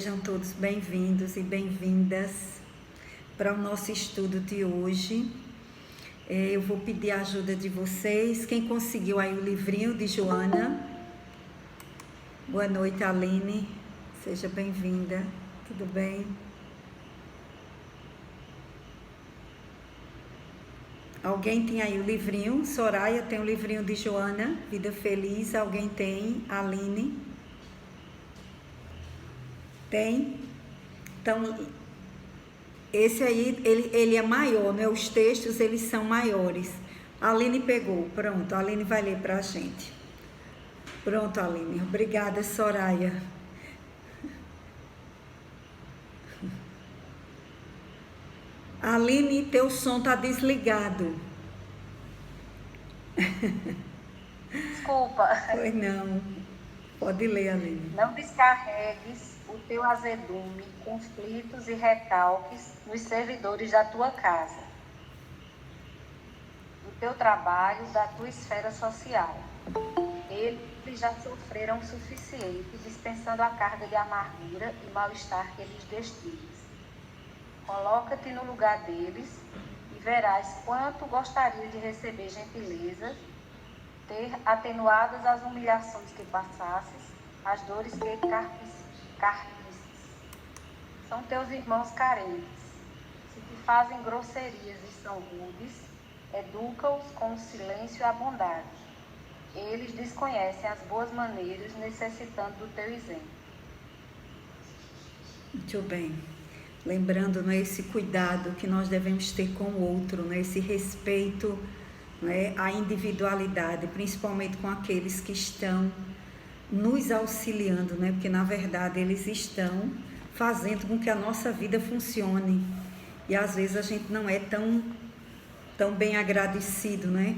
Sejam todos bem-vindos e bem-vindas para o nosso estudo de hoje. Eu vou pedir a ajuda de vocês. Quem conseguiu aí o livrinho de Joana? Boa noite, Aline. Seja bem-vinda. Tudo bem? Alguém tem aí o livrinho? Soraya tem o livrinho de Joana, Vida Feliz. Alguém tem? Aline? Tem? Então, esse aí, ele é maior, né? Os textos, eles são maiores. A Aline pegou. Pronto, a Aline vai ler pra gente. Pronto, Aline. Obrigada, Soraya. Aline, teu som tá desligado. Desculpa. Pois não. Pode ler, Aline. Não descarregues o teu azedume, conflitos e recalques nos servidores da tua casa, do teu trabalho, da tua esfera social. Eles já sofreram o suficiente, dispensando a carga de amargura e mal-estar que lhes destes. Coloca-te no lugar deles e verás quanto gostarias de receber gentilezas, ter atenuadas as humilhações que passasses, as dores que carpisses. São teus irmãos carentes. Se te fazem grosserias e são rudes, educa-os com o silêncio e a bondade. Eles desconhecem as boas maneiras, necessitando do teu exemplo. Muito bem. Lembrando, né, esse cuidado que nós devemos ter com o outro, né, esse respeito, né, à individualidade, principalmente com aqueles que estão nos auxiliando, né, porque na verdade eles estão fazendo com que a nossa vida funcione. E às vezes a gente não é tão bem agradecido, né?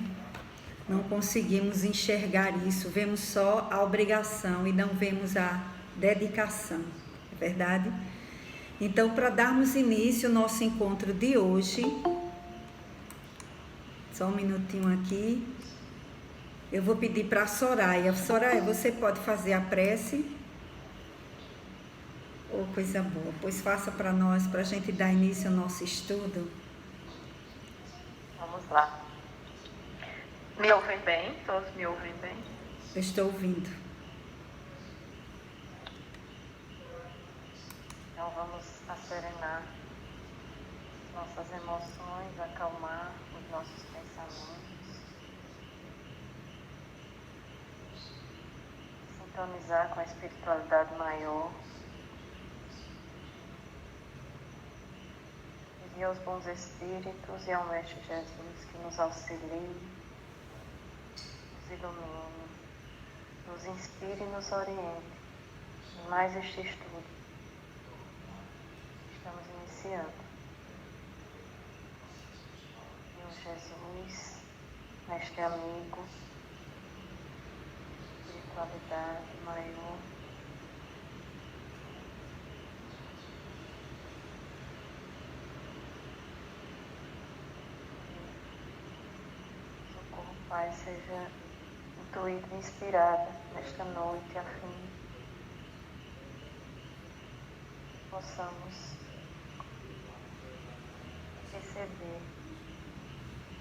Não conseguimos enxergar isso, vemos só a obrigação e não vemos a dedicação, é verdade? Então, para darmos início ao nosso encontro de hoje, só um minutinho aqui, eu vou pedir para a Soraya. Soraya, você pode fazer a prece? Oh, coisa boa. Pois faça para nós, para a gente dar início ao nosso estudo. Vamos lá. Me ouvem bem? Todos me ouvem bem? Eu estou ouvindo. Então vamos serenar nossas emoções, acalmar os nossos pensamentos, sintonizar com a espiritualidade maior, pedir aos bons espíritos e ao Mestre Jesus que nos auxilie, nos ilumine, nos inspire e nos oriente em mais este estudo. Estamos iniciando. Deus Jesus, Mestre amigo, espiritualidade maior, socorro, Pai, seja intuído e inspirada nesta noite, a fim que possamos receber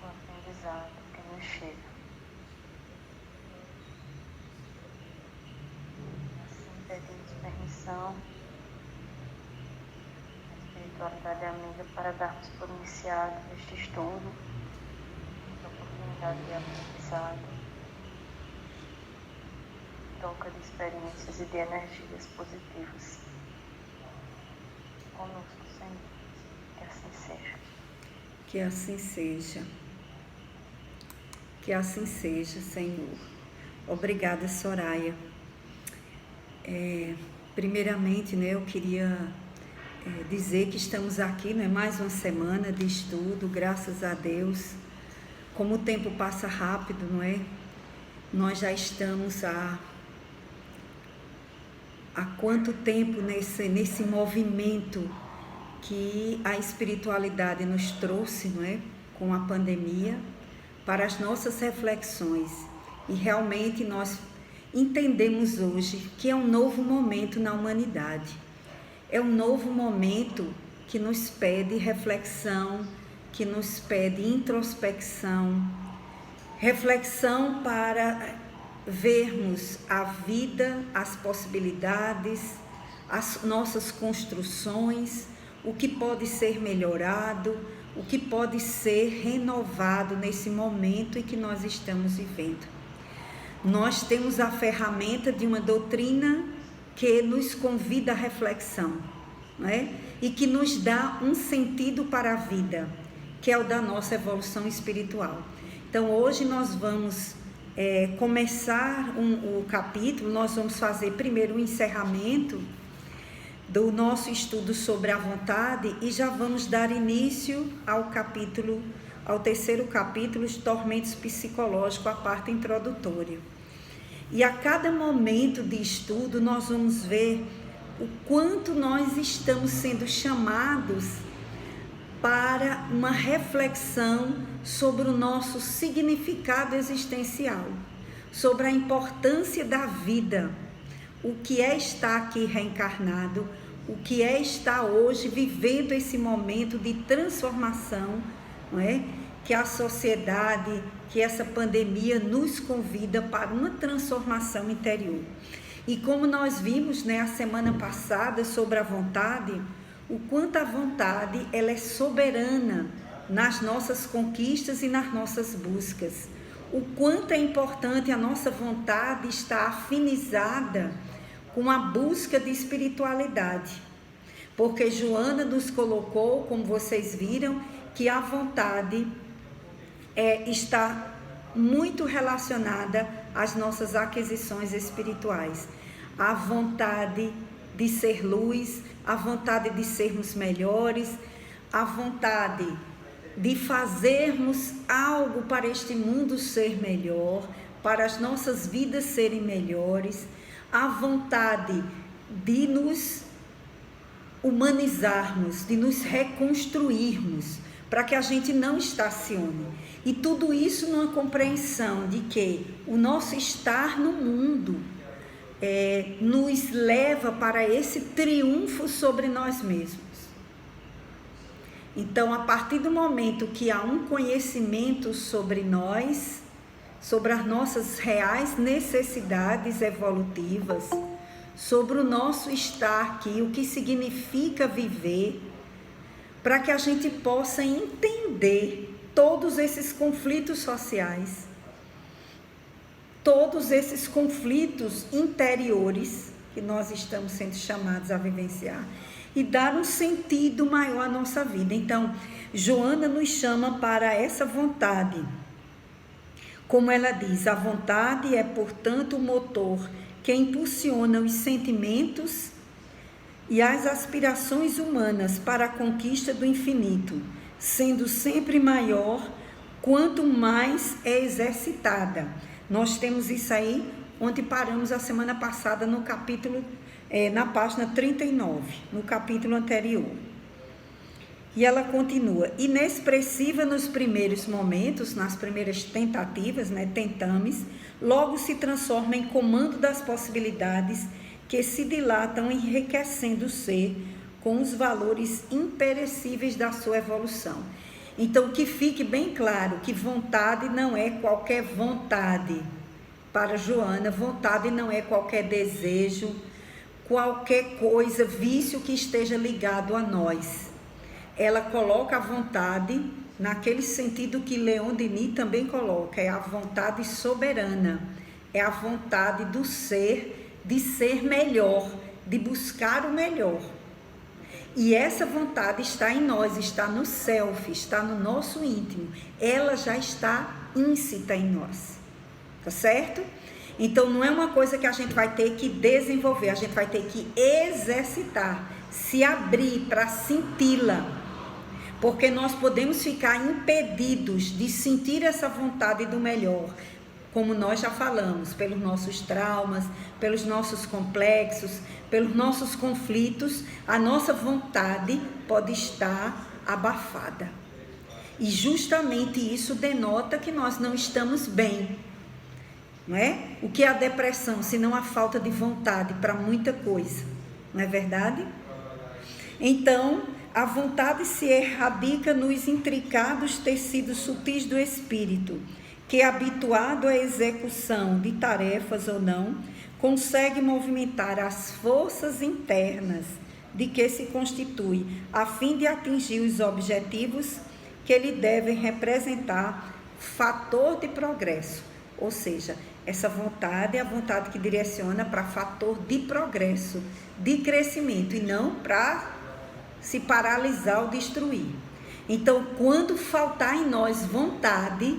o aprendizado que nos chega. Assim pedimos permissão à espiritualidade amiga para darmos por iniciado este estudo, esta oportunidade de aprendizado, troca de experiências e de energias positivas. Conosco, Senhor, que assim seja. Que assim seja. Que assim seja, Senhor. Obrigada, Soraya. Primeiramente, né, eu queria dizer que estamos aqui, né, mais uma semana de estudo, graças a Deus. Como o tempo passa rápido, não é? Nós já estamos há quanto tempo nesse movimento que a espiritualidade nos trouxe, não é? Com a pandemia, para as nossas reflexões. E realmente nós entendemos hoje que é um novo momento na humanidade. é um novo momento que nos pede reflexão, que nos pede introspecção, reflexão para vermos a vida, as possibilidades, as nossas construções, o que pode ser melhorado, o que pode ser renovado nesse momento em que nós estamos vivendo. Nós temos a ferramenta de uma doutrina que nos convida à reflexão, não é? E que nos dá um sentido para a vida, que é o da nossa evolução espiritual. Então, hoje nós vamos começar o capítulo, nós vamos fazer primeiro o encerramento do nosso estudo sobre a vontade e já vamos dar início ao terceiro capítulo, os tormentos psicológicos, a parte introdutória. E a cada momento de estudo nós vamos ver o quanto nós estamos sendo chamados para uma reflexão sobre o nosso significado existencial, sobre a importância da vida, o que é estar aqui reencarnado, o que é estar hoje vivendo esse momento de transformação, não é? Que a sociedade, que essa pandemia nos convida para uma transformação interior. E como nós vimos, a semana passada sobre a vontade, o quanto a vontade ela é soberana nas nossas conquistas e nas nossas buscas. O quanto é importante a nossa vontade estar afinizada com a busca de espiritualidade. Porque Joana nos colocou, como vocês viram, que a vontade está muito relacionada às nossas aquisições espirituais. A vontade de ser luz, a vontade de sermos melhores, a vontade de fazermos algo para este mundo ser melhor, para as nossas vidas serem melhores, a vontade de nos humanizarmos, de nos reconstruirmos, para que a gente não estacione. E tudo isso numa compreensão de que o nosso estar no mundo nos leva para esse triunfo sobre nós mesmos. Então, a partir do momento que há um conhecimento sobre nós, sobre as nossas reais necessidades evolutivas, sobre o nosso estar aqui, o que significa viver, para que a gente possa entender todos esses conflitos sociais, todos esses conflitos interiores que nós estamos sendo chamados a vivenciar e dar um sentido maior à nossa vida. Então, Joana nos chama para essa vontade. Como ela diz, a vontade é, portanto, o motor que impulsiona os sentimentos e as aspirações humanas para a conquista do infinito, sendo sempre maior quanto mais é exercitada. Nós temos isso aí, onde paramos a semana passada no capítulo, na página 39, no capítulo anterior. E ela continua, inexpressiva nos primeiros momentos, nas primeiras tentativas, tentames, logo se transforma em comando das possibilidades que se dilatam enriquecendo o ser com os valores imperecíveis da sua evolução. Então, que fique bem claro que vontade não é qualquer vontade. Para Joana, vontade não é qualquer desejo, qualquer coisa, vício que esteja ligado a nós. Ela coloca a vontade naquele sentido que Leon Denis também coloca, é a vontade soberana, é a vontade do ser, de ser melhor, de buscar o melhor. E essa vontade está em nós, está no self, está no nosso íntimo, ela já está íncita em nós, tá certo? Então não é uma coisa que a gente vai ter que desenvolver, a gente vai ter que exercitar, se abrir para senti-la. Porque nós podemos ficar impedidos de sentir essa vontade do melhor, como nós já falamos, pelos nossos traumas, pelos nossos complexos, pelos nossos conflitos, a nossa vontade pode estar abafada. E justamente isso denota que nós não estamos bem, não é? O que é a depressão, senão a falta de vontade para muita coisa, não é verdade? Então, a vontade se erradica nos intricados tecidos sutis do espírito, que, habituado à execução de tarefas ou não, consegue movimentar as forças internas de que se constitui, a fim de atingir os objetivos que lhe devem representar fator de progresso. Ou seja, essa vontade é a vontade que direciona para fator de progresso, de crescimento, e não para se paralisar ou destruir. Então, quando faltar em nós vontade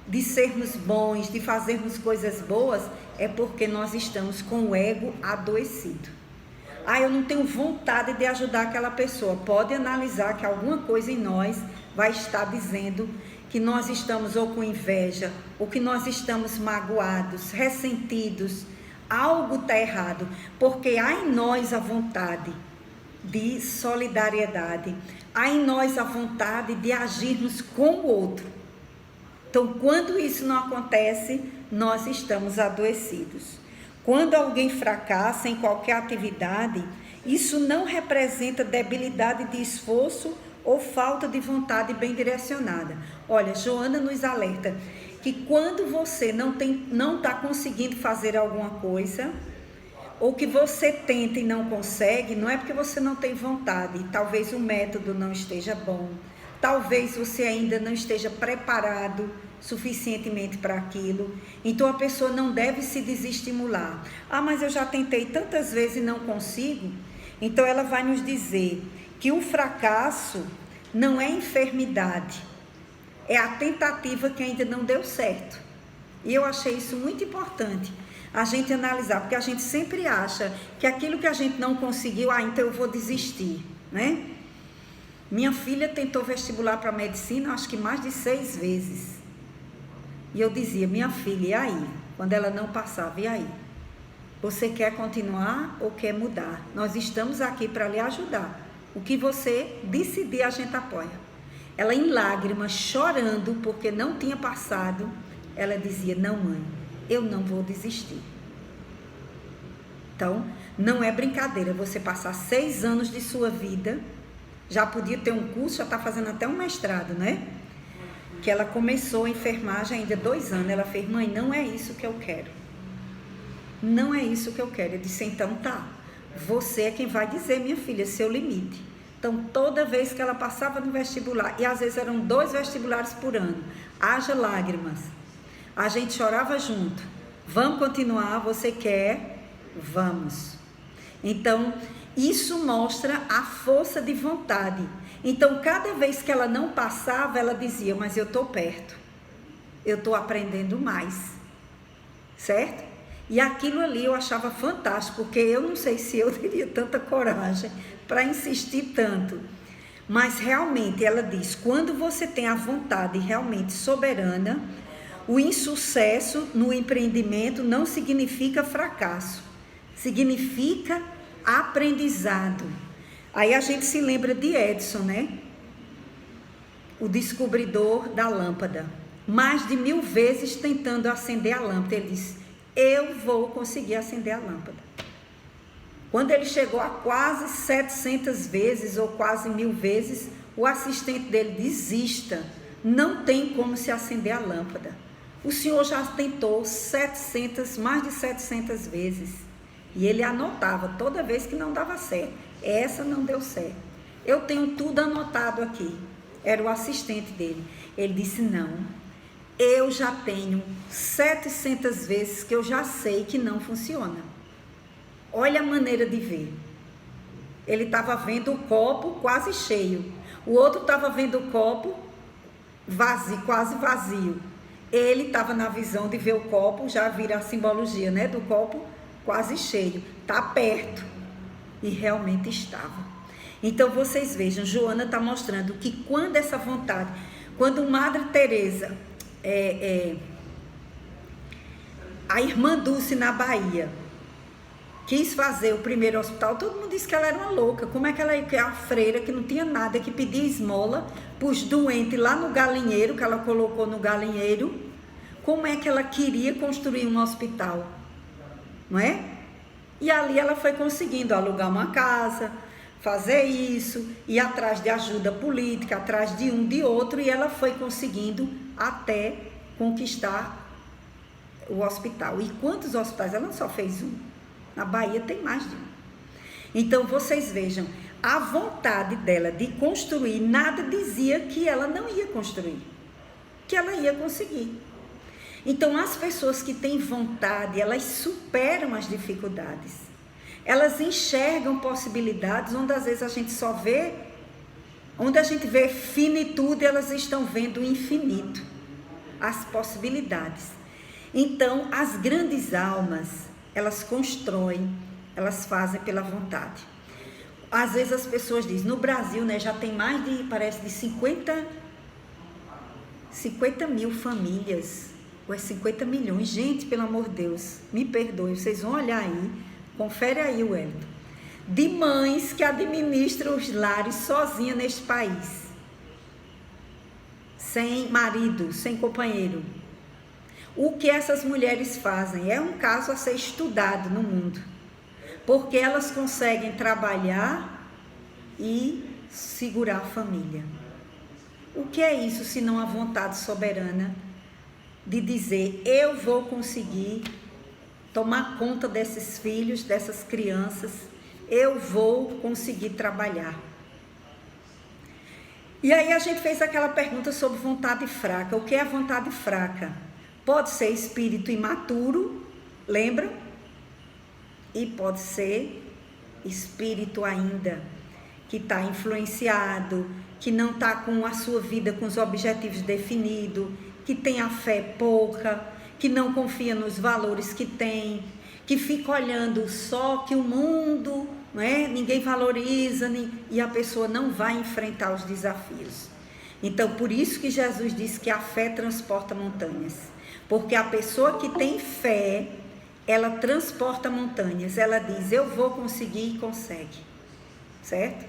de sermos bons, de fazermos coisas boas, é porque nós estamos com o ego adoecido. Eu não tenho vontade de ajudar aquela pessoa. Pode analisar que alguma coisa em nós vai estar dizendo que nós estamos ou com inveja, ou que nós estamos magoados, ressentidos. Algo está errado, porque há em nós a vontade de solidariedade, há em nós a vontade de agirmos com o outro. Então, quando isso não acontece, nós estamos adoecidos. Quando alguém fracassa em qualquer atividade, isso não representa debilidade de esforço ou falta de vontade bem direcionada. Olha, Joana nos alerta que quando você não está conseguindo fazer alguma coisa, ou que você tenta e não consegue, não é porque você não tem vontade. Talvez o método não esteja bom, talvez você ainda não esteja preparado suficientemente para aquilo. Então a pessoa não deve se desestimular. Mas eu já tentei tantas vezes e não consigo. Então ela vai nos dizer que o fracasso não é enfermidade, é a tentativa que ainda não deu certo. E eu achei isso muito importante, a gente analisar, porque a gente sempre acha que aquilo que a gente não conseguiu, então eu vou desistir, né? Minha filha tentou vestibular para medicina, acho que mais de 6 vezes. E eu dizia, minha filha, e aí? Quando ela não passava, e aí? Você quer continuar ou quer mudar? Nós estamos aqui para lhe ajudar. O que você decidir, a gente apoia. Ela em lágrimas, chorando, porque não tinha passado, ela dizia, não mãe, eu não vou desistir. Então, não é brincadeira você passar 6 anos de sua vida, já podia ter um curso, já está fazendo até um mestrado, né? Que ela começou a enfermagem ainda 2 anos, ela fez, mãe, não é isso que eu quero. Não é isso que eu quero. Eu disse, então tá, você é quem vai dizer, minha filha, seu limite. Então, toda vez que ela passava no vestibular, e às vezes eram 2 vestibulares por ano, haja lágrimas, a gente chorava junto. Vamos continuar, você quer? Vamos. Então, isso mostra a força de vontade. Então, cada vez que ela não passava, ela dizia, mas eu estou perto, eu estou aprendendo mais, certo? E aquilo ali eu achava fantástico, porque eu não sei se eu teria tanta coragem para insistir tanto. Mas realmente, ela diz, quando você tem a vontade realmente soberana, o insucesso no empreendimento não significa fracasso, significa aprendizado. Aí a gente se lembra de Edison, né? O descobridor da lâmpada. Mais de 1000 vezes tentando acender a lâmpada. Ele disse, eu vou conseguir acender a lâmpada. Quando ele chegou a quase 700 vezes ou quase 1000 vezes, o assistente dele, desista, não tem como se acender a lâmpada. O senhor já tentou mais de 700 vezes. E ele anotava toda vez que não dava certo. Essa não deu certo. Eu tenho tudo anotado aqui. Era o assistente dele. Ele disse, não, eu já tenho 700 vezes que eu já sei que não funciona. Olha a maneira de ver. Ele estava vendo o copo quase cheio. O outro estava vendo o copo vazio, quase vazio. Ele estava na visão de ver o copo, já vira a simbologia, né, do copo quase cheio. Está perto. E realmente estava. Então vocês vejam, Joana está mostrando que quando essa vontade, quando Madre Teresa, a irmã Dulce na Bahia, quis fazer o primeiro hospital, todo mundo disse que ela era uma louca. Como é que ela é a freira que não tinha nada, que pedia esmola para os doentes lá no galinheiro, que ela colocou no galinheiro, como é que ela queria construir um hospital? Não é? E ali ela foi conseguindo alugar uma casa, fazer isso, ir atrás de ajuda política, atrás de um, de outro, e ela foi conseguindo até conquistar o hospital. E quantos hospitais? Ela não só fez um. Na Bahia tem mais de um. Então, vocês vejam, a vontade dela de construir, nada dizia que ela não ia construir, que ela ia conseguir. Então, as pessoas que têm vontade, elas superam as dificuldades. Elas enxergam possibilidades onde às vezes a gente só vê, onde a gente vê finitude, elas estão vendo o infinito, as possibilidades. Então, as grandes almas, elas constroem, elas fazem pela vontade. Às vezes as pessoas dizem, no Brasil, né, já tem mais de, parece, de 50 mil famílias, ou é 50 milhões. Gente, pelo amor de Deus, me perdoem, vocês vão olhar aí, confere aí, Wellington, de mães que administram os lares sozinhas neste país, sem marido, sem companheiro. O que essas mulheres fazem é um caso a ser estudado no mundo, porque elas conseguem trabalhar e segurar a família. O que é isso se não a vontade soberana de dizer, eu vou conseguir tomar conta desses filhos, dessas crianças, eu vou conseguir trabalhar. E aí a gente fez aquela pergunta sobre vontade fraca. O que é a vontade fraca? Pode ser espírito imaturo, lembra? E pode ser espírito ainda que está influenciado, que não está com a sua vida com os objetivos definidos, que tem a fé pouca, que não confia nos valores que tem, que fica olhando só que o mundo, não é? Ninguém valoriza, e a pessoa não vai enfrentar os desafios. Então, por isso que Jesus disse que a fé transporta montanhas, porque a pessoa que tem fé, ela transporta montanhas, ela diz, eu vou conseguir, e consegue, certo?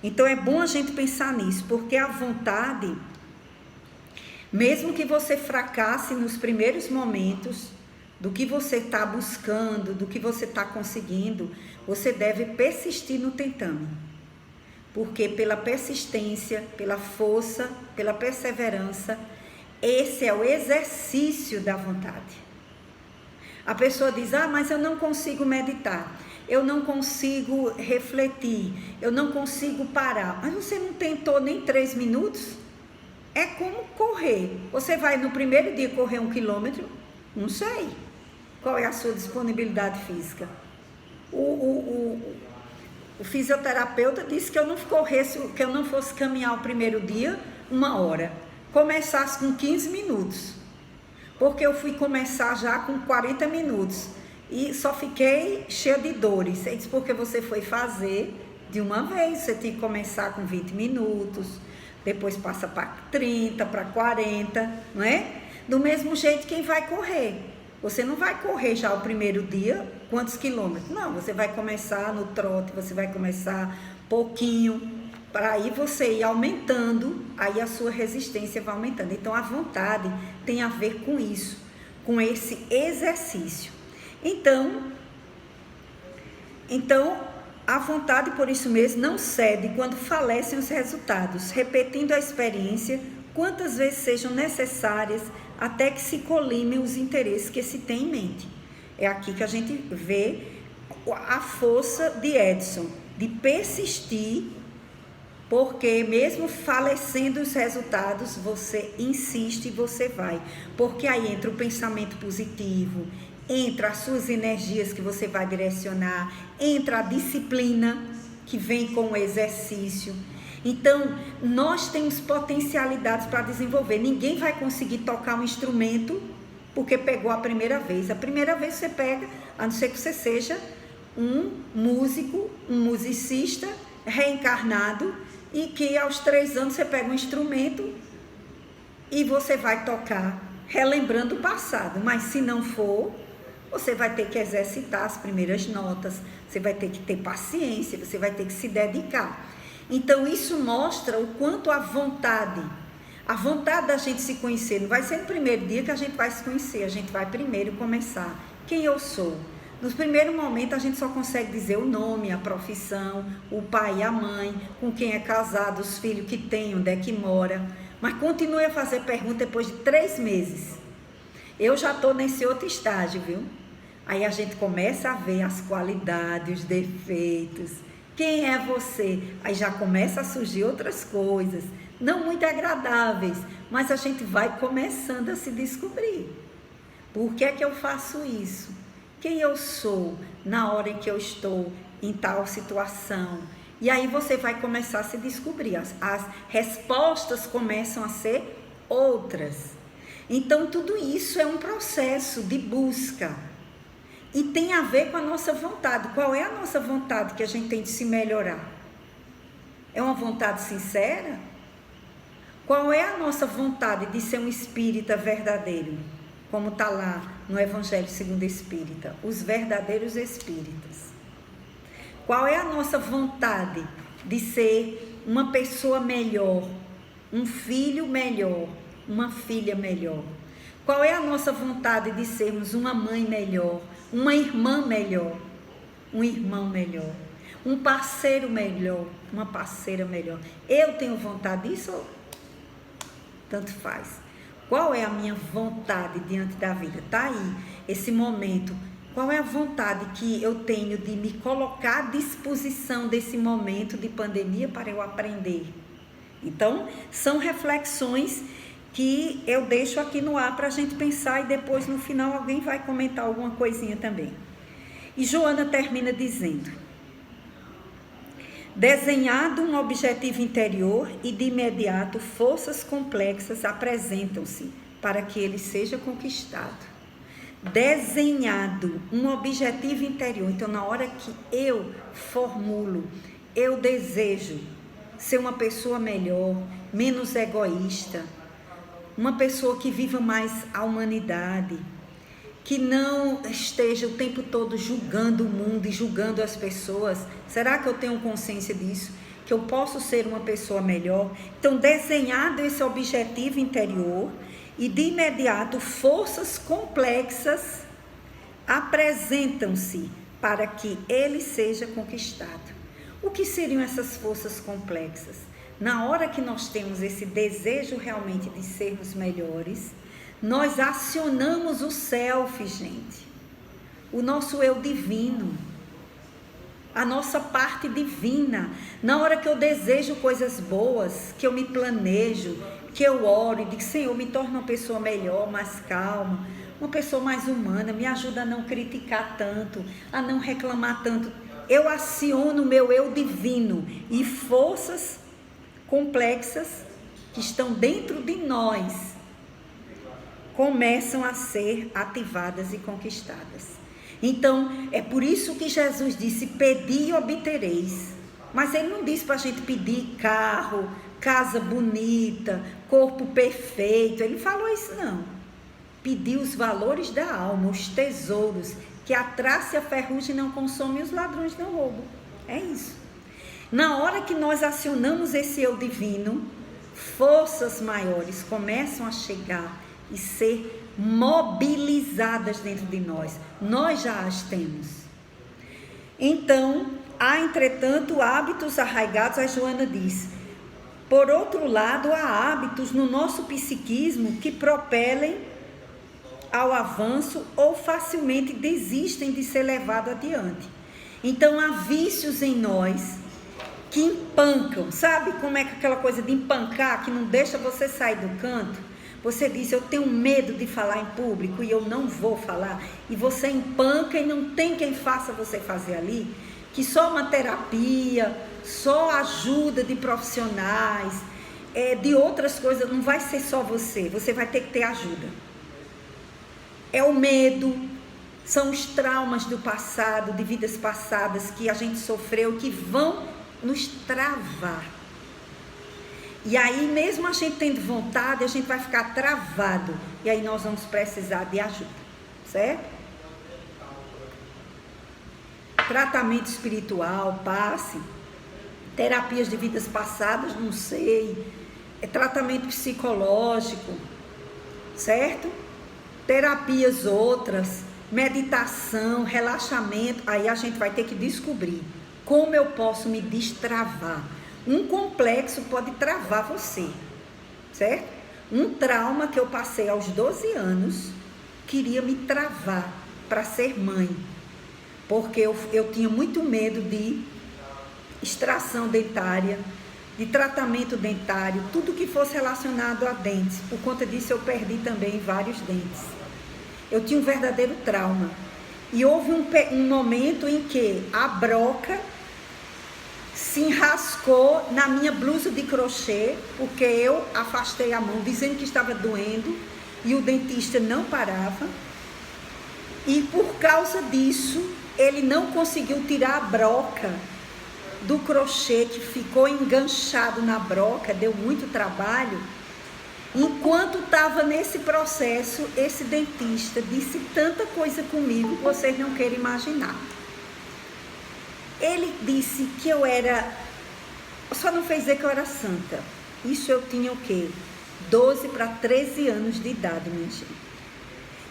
Então é bom a gente pensar nisso, porque a vontade, mesmo que você fracasse nos primeiros momentos do que você está buscando, do que você está conseguindo, você deve persistir no tentando, porque pela persistência, pela força, pela perseverança, esse é o exercício da vontade. A pessoa diz, mas eu não consigo meditar, eu não consigo refletir, eu não consigo parar. Mas você não tentou nem 3 minutos? É como correr. Você vai no primeiro dia correr 1 quilômetro? Não sei. Qual é a sua disponibilidade física? O fisioterapeuta disse que eu não corresse, que eu não fosse caminhar o primeiro dia 1 hora. Começasse com 15 minutos. Porque eu fui começar já com 40 minutos e só fiquei cheia de dores. Ele disse, porque você foi fazer de uma vez, você tinha que começar com 20 minutos, depois passa para 30, para 40, não é? Do mesmo jeito quem vai correr. Você não vai correr já o primeiro dia, quantos quilômetros? Não, você vai começar no trote, você vai começar pouquinho, para aí você ir aumentando, aí a sua resistência vai aumentando. Então, a vontade tem a ver com isso, com esse exercício. Então, a vontade, por isso mesmo, não cede quando falecem os resultados, repetindo a experiência quantas vezes sejam necessárias até que se colimem os interesses que se tem em mente. É aqui que a gente vê a força de Edson, de persistir, porque mesmo falecendo os resultados, você insiste e você vai. Porque aí entra o pensamento positivo, entra as suas energias que você vai direcionar, entra a disciplina que vem com o exercício. Então, nós temos potencialidades para desenvolver. Ninguém vai conseguir tocar um instrumento porque pegou a primeira vez. A primeira vez você pega, a não ser que você seja um músico, um musicista reencarnado, e que aos 3 anos você pega um instrumento e você vai tocar, relembrando o passado. Mas se não for, você vai ter que exercitar as primeiras notas, você vai ter que ter paciência, você vai ter que se dedicar. Então isso mostra o quanto a vontade da gente se conhecer, não vai ser no primeiro dia que a gente vai se conhecer, a gente vai primeiro começar. Quem eu sou? Nos primeiros momentos a gente só consegue dizer o nome, a profissão, o pai e a mãe, com quem é casado, os filhos que tem, onde é que mora. Mas continue a fazer pergunta depois de 3 meses. Eu já estou nesse outro estágio, viu? Aí a gente começa a ver as qualidades, os defeitos. Quem é você? Aí já começa a surgir outras coisas, não muito agradáveis, mas a gente vai começando a se descobrir. Por que é que eu faço isso? Quem eu sou na hora em que eu estou em tal situação? E aí você vai começar a se descobrir. As respostas começam a ser outras. Então tudo isso é um processo de busca. E tem a ver com a nossa vontade. Qual é a nossa vontade que a gente tem de se melhorar? É uma vontade sincera? Qual é a nossa vontade de ser um espírita verdadeiro? Como está lá no Evangelho segundo o Espírita, os verdadeiros espíritas. Qual é a nossa vontade de ser uma pessoa melhor, um filho melhor, uma filha melhor? Qual é a nossa vontade de sermos uma mãe melhor, uma irmã melhor, um irmão melhor, um parceiro melhor, uma parceira melhor? Eu tenho vontade disso ou tanto faz? Qual é a minha vontade diante da vida? Está aí, esse momento. Qual é a vontade que eu tenho de me colocar à disposição desse momento de pandemia para eu aprender? Então, são reflexões que eu deixo aqui no ar para a gente pensar e depois no final alguém vai comentar alguma coisinha também. E Joana termina dizendo: desenhado um objetivo interior e de imediato forças complexas apresentam-se para que ele seja conquistado. Desenhado um objetivo interior. Então, na hora que eu formulo, eu desejo ser uma pessoa melhor, menos egoísta, uma pessoa que viva mais a humanidade, que não esteja o tempo todo julgando o mundo e julgando as pessoas. Será que eu tenho consciência disso? Que eu posso ser uma pessoa melhor? Então, desenhado esse objetivo interior e de imediato forças complexas apresentam-se para que ele seja conquistado. O que seriam essas forças complexas? Na hora que nós temos esse desejo realmente de sermos melhores, nós acionamos o self, gente, o nosso eu divino, a nossa parte divina. Na hora que eu desejo coisas boas, que eu me planejo, que eu oro e digo: Senhor, me torna uma pessoa melhor, mais calma, uma pessoa mais humana, me ajuda a não criticar tanto, a não reclamar tanto. Eu aciono o meu eu divino e forças complexas que estão dentro de nós começam a ser ativadas e conquistadas. Então, é por isso que Jesus disse: pedi e obtereis. Mas ele não disse para a gente pedir carro, casa bonita, corpo perfeito. Ele falou isso não. Pediu os valores da alma, os tesouros, que a traça e a ferrugem não consomem e os ladrões não roubam. É isso. Na hora que nós acionamos esse eu divino, forças maiores começam a chegar e ser mobilizadas dentro de nós. Nós já as temos. Então, há entretanto hábitos arraigados, a Joana diz. Por outro lado, há hábitos no nosso psiquismo que propelem ao avanço ou facilmente desistem de ser levado adiante. Então, há vícios em nós que empancam. Sabe como é que aquela coisa de empancar, que não deixa você sair do canto? Você diz: eu tenho medo de falar em público e eu não vou falar. E você empanca e não tem quem faça você fazer ali. Que só uma terapia, só ajuda de profissionais, de outras coisas, não vai ser só você. Você vai ter que ter ajuda. É o medo, são os traumas do passado, de vidas passadas que a gente sofreu, que vão nos travar. E aí, mesmo a gente tendo vontade, a gente vai ficar travado. E aí nós vamos precisar de ajuda, certo? Tratamento espiritual, passe. Terapias de vidas passadas, não sei. Tratamento psicológico, certo? Terapias outras. meditação, relaxamento, aí a gente vai ter que descobrir como eu posso me destravar. Um complexo pode travar você, certo? Um trauma que eu passei aos 12 anos queria me travar para ser mãe, porque eu tinha muito medo de extração dentária, de tratamento dentário, tudo que fosse relacionado a dentes. Por conta disso eu perdi também vários dentes. Eu tinha um verdadeiro trauma. E houve um momento em que a broca se enrascou na minha blusa de crochê, porque eu afastei a mão dizendo que estava doendo e o dentista não parava. E por causa disso, ele não conseguiu tirar a broca do crochê, que ficou enganchado na broca, deu muito trabalho. Enquanto estava nesse processo, esse dentista disse tanta coisa comigo que vocês não querem imaginar. Ele disse que eu era, só não fez dizer que eu era santa. Isso eu tinha o quê? 12 para 13 anos de idade, minha gente.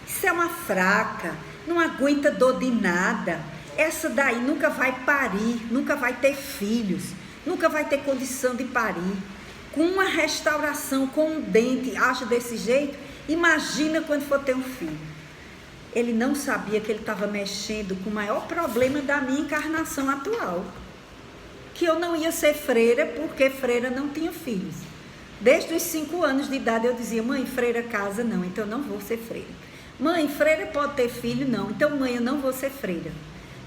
Isso é uma fraca, não aguenta dor de nada. Essa daí nunca vai parir, nunca vai ter filhos, nunca vai ter condição de parir. Com uma restauração, com um dente, acha desse jeito, imagina quando for ter um filho. Ele não sabia que ele estava mexendo com o maior problema da minha encarnação atual. Que eu não ia ser freira, porque freira não tinha filhos. Desde os 5 anos de idade eu dizia, mãe, freira casa não, então eu não vou ser freira. Mãe, freira pode ter filho? Não, então mãe, eu não vou ser freira.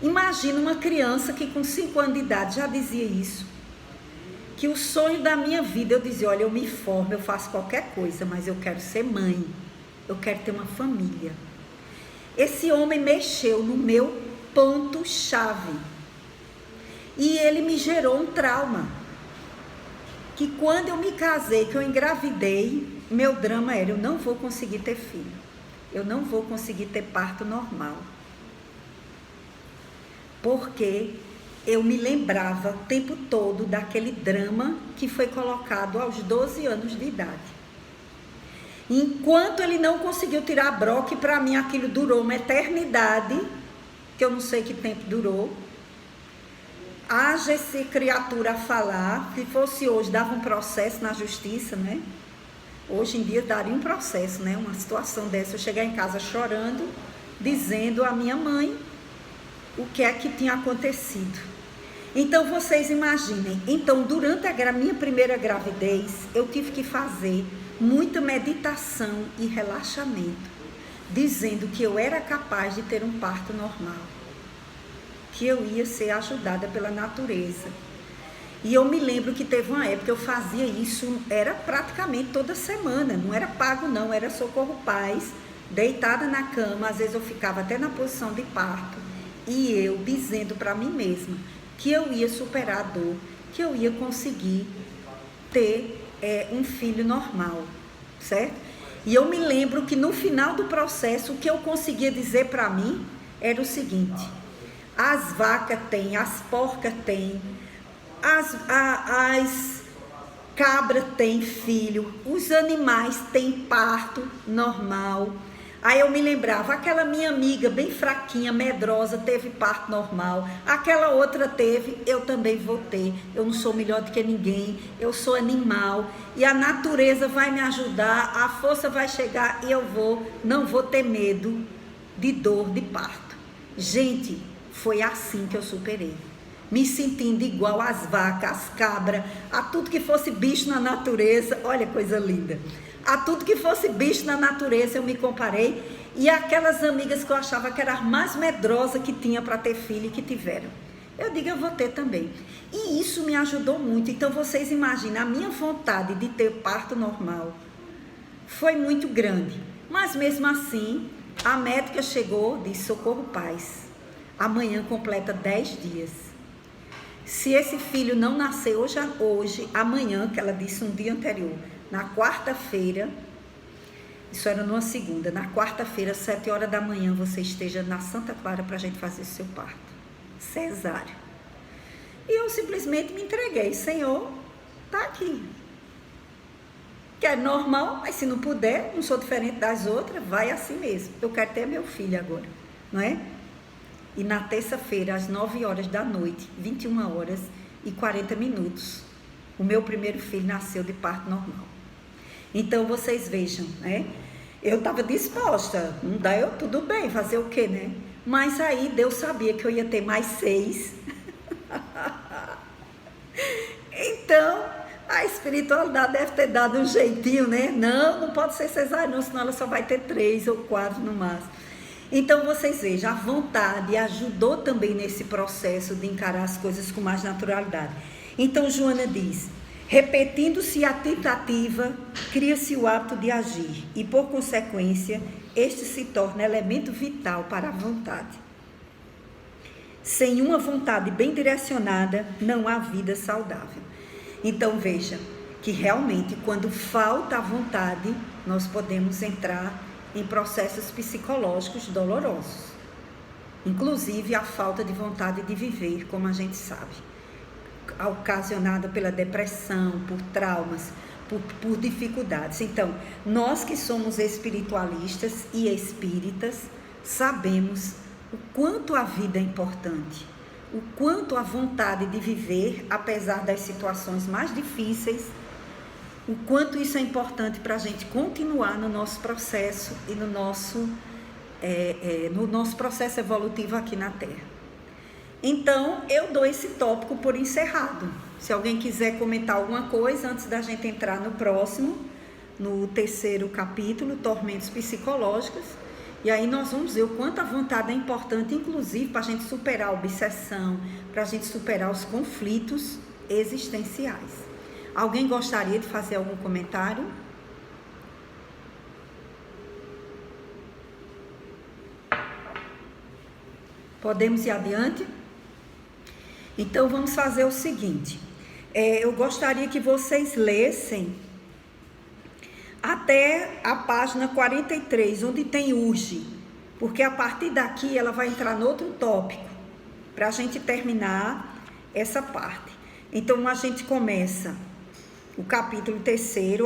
Imagina uma criança que com 5 anos de idade já dizia isso. Que o sonho da minha vida, eu dizia, olha, eu me formo, eu faço qualquer coisa, mas eu quero ser mãe, eu quero ter uma família. Esse homem mexeu no meu ponto-chave. E ele me gerou um trauma. Que quando eu me casei, que eu engravidei, meu drama era, eu não vou conseguir ter filho. Eu não vou conseguir ter parto normal. Porque eu me lembrava o tempo todo daquele drama que foi colocado aos 12 anos de idade. Enquanto ele não conseguiu tirar a broca, para mim aquilo durou uma eternidade, que eu não sei que tempo durou. Haja essa criatura a falar, se fosse hoje, dava um processo na justiça, né? Hoje em dia daria um processo, né? Uma situação dessa, eu chegar em casa chorando, dizendo à minha mãe o que é que tinha acontecido. Então vocês imaginem, então durante a minha primeira gravidez, eu tive que fazer muita meditação e relaxamento, dizendo que eu era capaz de ter um parto normal, que eu ia ser ajudada pela natureza. E eu me lembro que teve uma época que eu fazia isso, era praticamente toda semana, não era pago não, era Socorro Paz, deitada na cama, às vezes eu ficava até na posição de parto, e eu dizendo para mim mesma que eu ia superar a dor, que eu ia conseguir ter um filho normal, certo? E eu me lembro que no final do processo, o que eu conseguia dizer para mim era o seguinte: as vacas têm, as porcas têm, as cabras têm filho, os animais têm parto normal. Aí eu me lembrava, aquela minha amiga bem fraquinha, medrosa, teve parto normal, aquela outra teve, eu também vou ter, eu não sou melhor do que ninguém, eu sou animal, e a natureza vai me ajudar, a força vai chegar e eu não vou ter medo de dor de parto. Gente, foi assim que eu superei, me sentindo igual às vacas, às cabras, a tudo que fosse bicho na natureza, olha que coisa linda. A tudo que fosse bicho na natureza eu me comparei, e aquelas amigas que eu achava que eram as mais medrosas que tinha para ter filho e que tiveram, eu digo, eu vou ter também. E isso me ajudou muito. Então vocês imaginem, a minha vontade de ter parto normal foi muito grande, mas mesmo assim a médica chegou, disse, Socorro Paz, amanhã completa 10 dias. Se esse filho não nascer hoje, amanhã, que ela disse um dia anterior, na quarta-feira, isso era numa segunda, na quarta-feira, 7 horas da manhã, você esteja na Santa Clara para a gente fazer seu parto. Cesárea. E eu simplesmente me entreguei. Senhor, tá aqui. Que é normal, mas se não puder, não sou diferente das outras, vai assim mesmo. Eu quero ter meu filho agora. não é? E na terça-feira, às 9 horas da noite, 21 horas e 40 minutos, o meu primeiro filho nasceu de parto normal. Então, vocês vejam, né? Eu estava disposta, não dá, eu tudo bem, fazer o quê, né? Mas aí Deus sabia que eu ia ter mais 6. Então, a espiritualidade deve ter dado um jeitinho, né? Não pode ser cesárea, não, senão ela só vai ter 3 ou 4 no máximo. Então, vocês vejam, a vontade ajudou também nesse processo de encarar as coisas com mais naturalidade. Então, Joana diz, repetindo-se a tentativa, cria-se o hábito de agir e, por consequência, este se torna elemento vital para a vontade. Sem uma vontade bem direcionada, não há vida saudável. Então, veja que realmente, quando falta a vontade, nós podemos entrar em processos psicológicos dolorosos. Inclusive, a falta de vontade de viver, como a gente sabe, ocasionada pela depressão, por traumas, por dificuldades. Então, nós que somos espiritualistas e espíritas, sabemos o quanto a vida é importante, o quanto a vontade de viver, apesar das situações mais difíceis, o quanto isso é importante para a gente continuar no nosso processo e no nosso processo evolutivo aqui na Terra. Então, eu dou esse tópico por encerrado. Se alguém quiser comentar alguma coisa antes da gente entrar no próximo, no 3º capítulo, Tormentos Psicológicos, e aí nós vamos ver o quanto a vontade é importante, inclusive para a gente superar a obsessão, para a gente superar os conflitos existenciais. Alguém gostaria de fazer algum comentário? Podemos ir adiante? Então, vamos fazer o seguinte. Eu gostaria que vocês lessem até a página 43, onde tem urge. Porque a partir daqui, ela vai entrar no outro tópico, para a gente terminar essa parte. Então, a gente começa o capítulo 3º,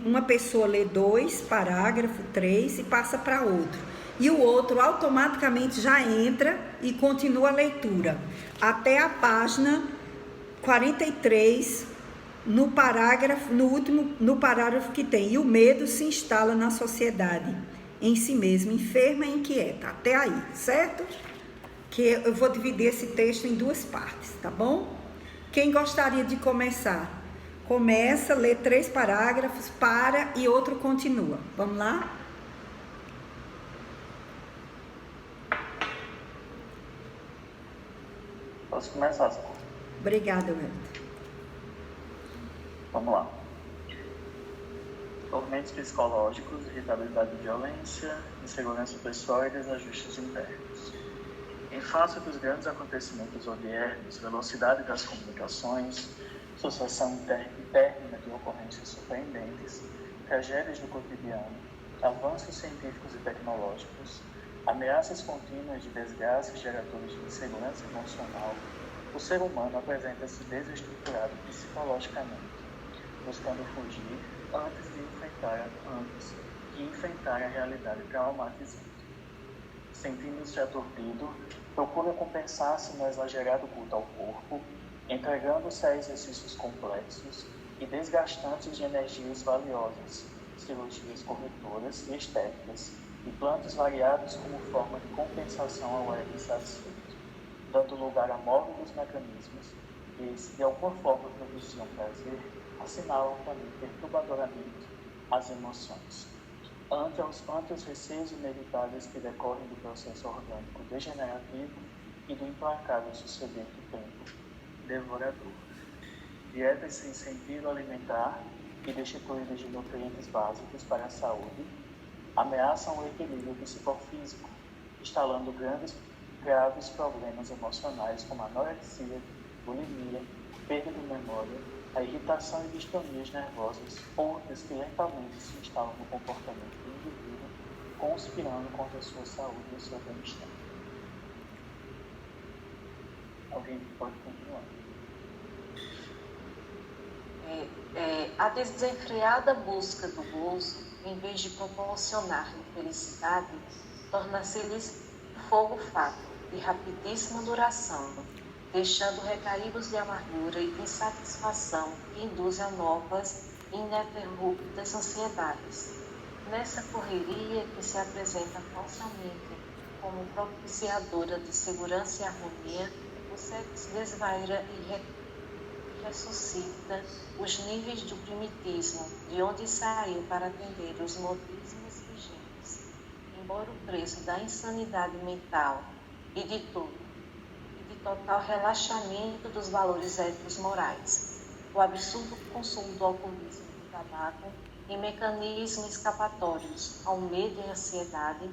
uma pessoa lê 2, parágrafo 3 e passa para outro. E o outro automaticamente já entra e continua a leitura. Até a página 43, no parágrafo que tem. E o medo se instala na sociedade, em si mesmo, enferma e inquieta. Até aí, certo? Que eu vou dividir esse texto em 2 partes, tá bom? Quem gostaria de começar? Começa, lê 3 parágrafos, para e outro continua. Vamos lá? Posso começar, Socorro? Obrigada, Wellington. Vamos lá. Tormentos psicológicos, irritabilidade e violência, insegurança pessoal e desajustes internos. Em face dos grandes acontecimentos odiernos, velocidade das comunicações, sucessão interna de ocorrências surpreendentes, tragédias do cotidiano, avanços científicos e tecnológicos, ameaças contínuas de desgastes geradores de insegurança emocional, o ser humano apresenta-se desestruturado psicologicamente, buscando fugir antes de enfrentar a realidade traumatizante. Sentindo-se aturdido, procura compensar-se no exagerado culto ao corpo, entregando-se a exercícios complexos e desgastantes de energias valiosas, cirurgias corretoras e estéticas, e plantas variados como forma de compensação ao ego insatisfeito, dando lugar a móveis mecanismos que, se de alguma forma produziam prazer, assinalam também perturbadoramente as emoções. Ante os receios inevitáveis que decorrem do processo orgânico degenerativo e do implacável suceder do tempo devorador. Dietas sem sentido alimentar e destituídas de nutrientes básicos para a saúde ameaçam o equilíbrio psicofísico, instalando graves problemas emocionais como anorexia, bulimia, perda de memória, a irritação e distonias nervosas, outras que lentamente se instalam no comportamento do indivíduo, conspirando contra a sua saúde e o seu bem-estar. Alguém pode continuar. A desenfreada busca do gozo, em vez de proporcionar-lhe felicidade, torna-se-lhes fogo fato, de rapidíssima duração, deixando recaídos de amargura e de insatisfação que induzem a novas e ininterruptas ansiedades. Nessa correria que se apresenta falsamente como propiciadora de segurança e harmonia, o sexo desvaira e ressuscita os níveis do primitismo, de onde saiu para atender os modismos vigentes, embora o preço da insanidade mental e de total relaxamento dos valores éticos morais. O absurdo consumo do alcoolismo e do tabaco em mecanismos escapatórios ao medo e ansiedade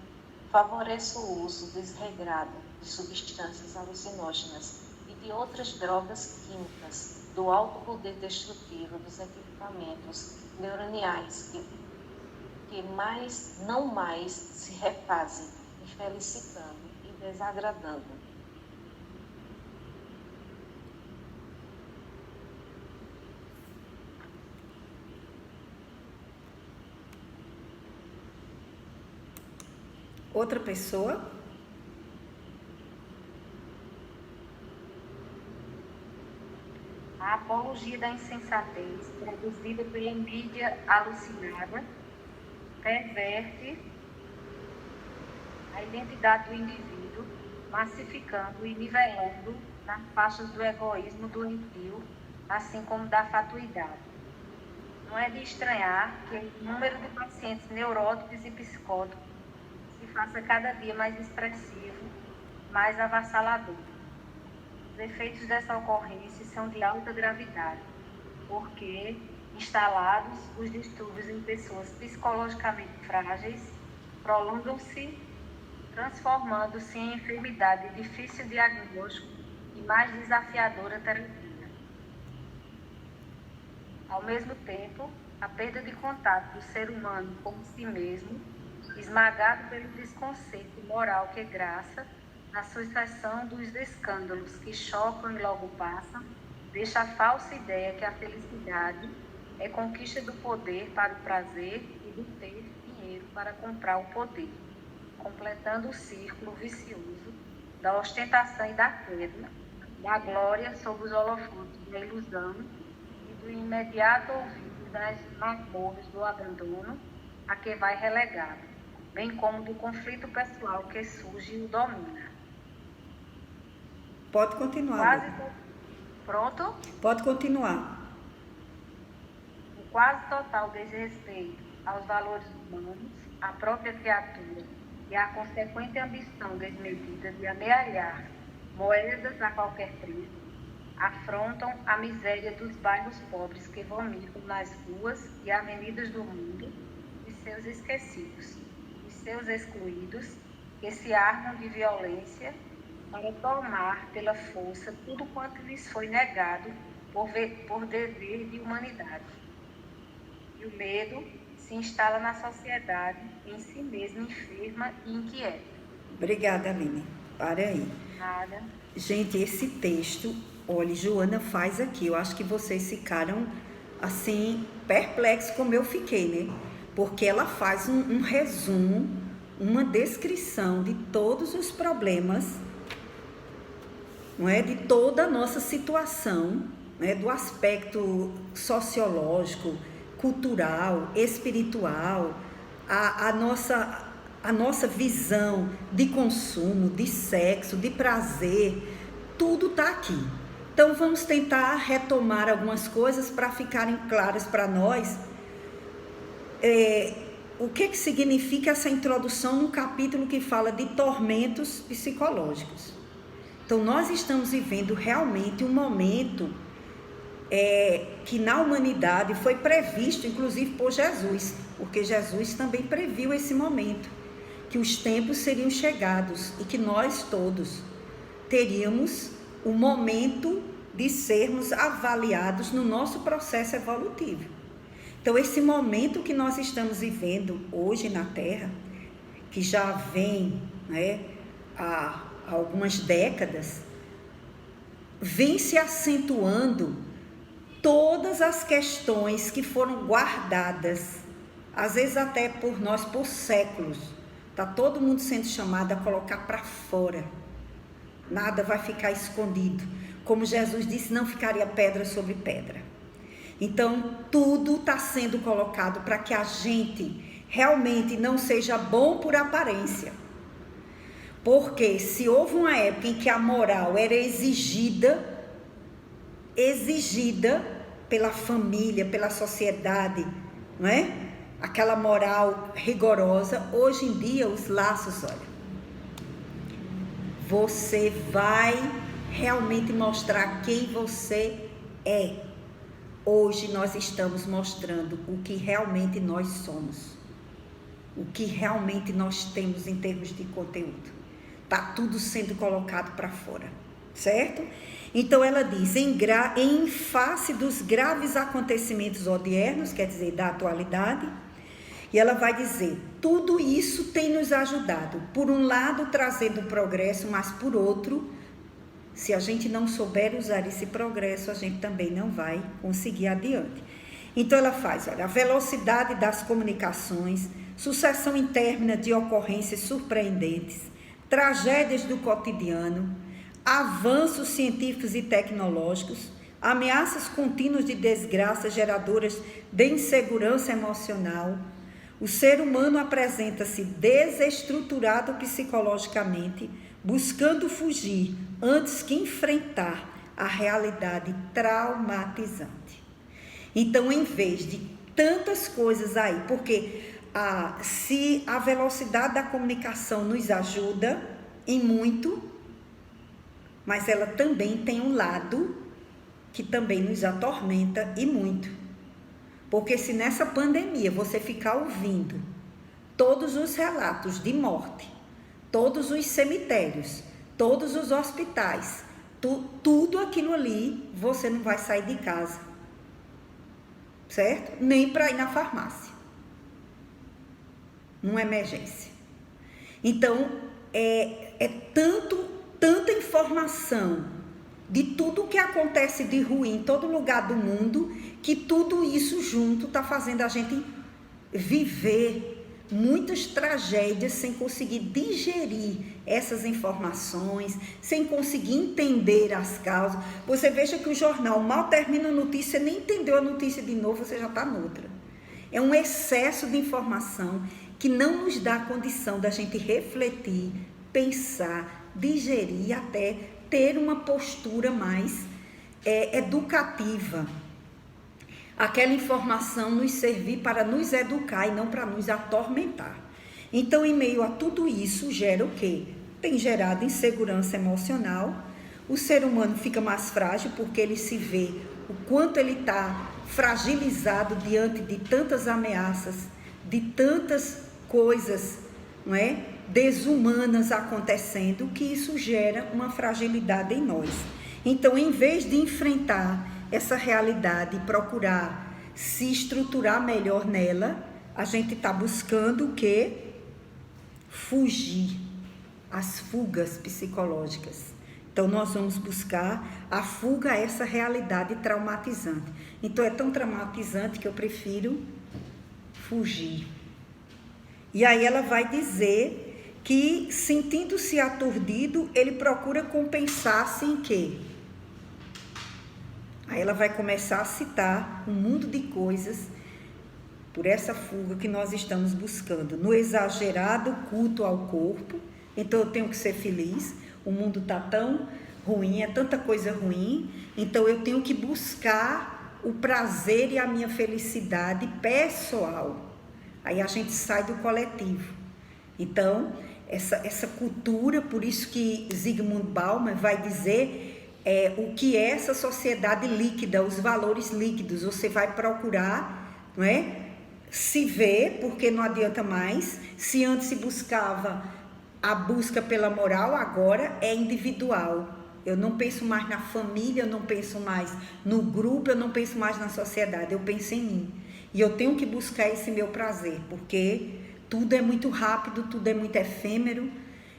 favorece o uso desregrado de substâncias alucinógenas e de outras drogas químicas, do alto poder destrutivo dos equipamentos neuroniais que não mais se refazem, infelicitando e desagradando. Outra pessoa? A apologia da insensatez, produzida pela mídia alucinada, perverte a identidade do indivíduo, massificando e nivelando nas faixas do egoísmo doentio, assim como da fatuidade. Não é de estranhar que o número de pacientes neuróticos e psicóticos se faça cada dia mais expressivo, mais avassalador. Os efeitos dessa ocorrência são de alta gravidade, porque, instalados os distúrbios em pessoas psicologicamente frágeis, prolongam-se, transformando-se em enfermidade de difícil diagnóstico e mais desafiadora terapia. Ao mesmo tempo, a perda de contato do ser humano com si mesmo, esmagado pelo desconceito moral que graça na sucessão dos escândalos que chocam e logo passam, deixa a falsa ideia que a felicidade é conquista do poder para o prazer e do ter dinheiro para comprar o poder, completando o círculo vicioso da ostentação e da queda, da glória sob os holofotes da ilusão e do imediato ouvido das masmorras do abandono a que vai relegado, bem como do conflito pessoal que surge e o domina. Pode continuar. Pronto? Pode continuar. O quase total desrespeito aos valores humanos, à própria criatura e à consequente ambição desmedida de amealhar moedas a qualquer preço, afrontam a miséria dos bairros pobres que vomitam nas ruas e avenidas do mundo e seus esquecidos, e seus excluídos, que se armam de violência para tomar pela força tudo quanto lhes foi negado por dever de humanidade. E o medo se instala na sociedade, em si mesma enferma e inquieta. Obrigada, Aline. Para aí. Nada. Gente, esse texto, olha, Joana faz aqui, eu acho que vocês ficaram, assim, perplexos como eu fiquei, né? Porque ela faz um resumo, uma descrição de todos os problemas, não é? De toda a nossa situação, né? Do aspecto sociológico, cultural, espiritual, a nossa visão de consumo, de sexo, de prazer, tudo está aqui. Então vamos tentar retomar algumas coisas para ficarem claras para nós. O que significa essa introdução no capítulo que fala de tormentos psicológicos. Então nós estamos vivendo realmente um momento que na humanidade foi previsto, inclusive por Jesus, porque Jesus também previu esse momento, que os tempos seriam chegados e que nós todos teríamos o momento de sermos avaliados no nosso processo evolutivo. Então, esse momento que nós estamos vivendo hoje na Terra, que já vem, né, há algumas décadas, vem se acentuando todas as questões que foram guardadas, às vezes até por nós por séculos, Está todo mundo sendo chamado a colocar para fora. Nada vai ficar escondido. Como Jesus disse, não ficaria pedra sobre pedra. Então, tudo está sendo colocado para que a gente realmente não seja bom por aparência. Porque se houve uma época em que a moral era exigida pela família, pela sociedade, não é? Aquela moral rigorosa, hoje em dia os laços, olha, você vai realmente mostrar quem você é. Hoje nós estamos mostrando o que realmente nós somos, o que realmente nós temos em termos de conteúdo. Está tudo sendo colocado para fora, certo? Então ela diz, em face dos graves acontecimentos odiernos, quer dizer, da atualidade, e ela vai dizer, tudo isso tem nos ajudado, por um lado trazendo progresso, mas por outro, se a gente não souber usar esse progresso, a gente também não vai conseguir adiante. Então ela faz, olha, a velocidade das comunicações, sucessão interna de ocorrências surpreendentes, tragédias do cotidiano, avanços científicos e tecnológicos, ameaças contínuas de desgraças geradoras de insegurança emocional. O ser humano apresenta-se desestruturado psicologicamente, buscando fugir antes que enfrentar a realidade traumatizante. Então, em vez de tantas coisas aí, porque se a velocidade da comunicação nos ajuda em muito, mas ela também tem um lado que também nos atormenta e muito. Porque se nessa pandemia você ficar ouvindo todos os relatos de morte, todos os cemitérios, todos os hospitais, tudo aquilo ali, você não vai sair de casa, certo? Nem para ir na farmácia, numa emergência. Então, tanta informação de tudo que acontece de ruim em todo lugar do mundo, que tudo isso junto está fazendo a gente viver muitas tragédias sem conseguir digerir essas informações, sem conseguir entender as causas. Você veja que o jornal mal termina a notícia, nem entendeu a notícia de novo, você já está noutra. É um excesso de informação que não nos dá a condição da gente refletir, pensar, digerir e até ter uma postura mais educativa. Aquela informação nos servir para nos educar e não para nos atormentar. Então, em meio a tudo isso, gera o quê? Tem gerado insegurança emocional. O ser humano fica mais frágil porque ele se vê o quanto ele está fragilizado diante de tantas ameaças, de tantas coisas, não é, desumanas acontecendo, que isso gera uma fragilidade em nós. Então, em vez de enfrentar essa realidade e procurar se estruturar melhor nela, a gente está buscando o quê? Fugir, as fugas psicológicas. Então, nós vamos buscar a fuga a essa realidade traumatizante. Então, é tão traumatizante que eu prefiro fugir. E aí ela vai dizer que, sentindo-se aturdido, ele procura compensar-se em quê? Aí ela vai começar a citar um mundo de coisas por essa fuga que nós estamos buscando. No exagerado culto ao corpo, então eu tenho que ser feliz, o mundo está tão ruim, é tanta coisa ruim, então eu tenho que buscar o prazer e a minha felicidade pessoal. Aí a gente sai do coletivo. Então, essa cultura, por isso que Zygmunt Bauman vai dizer o que é essa sociedade líquida, os valores líquidos. Você vai procurar, não é? Se ver, porque não adianta mais. Se antes se buscava a busca pela moral, agora é individual. Eu não penso mais na família, eu não penso mais no grupo, eu não penso mais na sociedade, eu penso em mim. E eu tenho que buscar esse meu prazer, porque tudo é muito rápido, tudo é muito efêmero.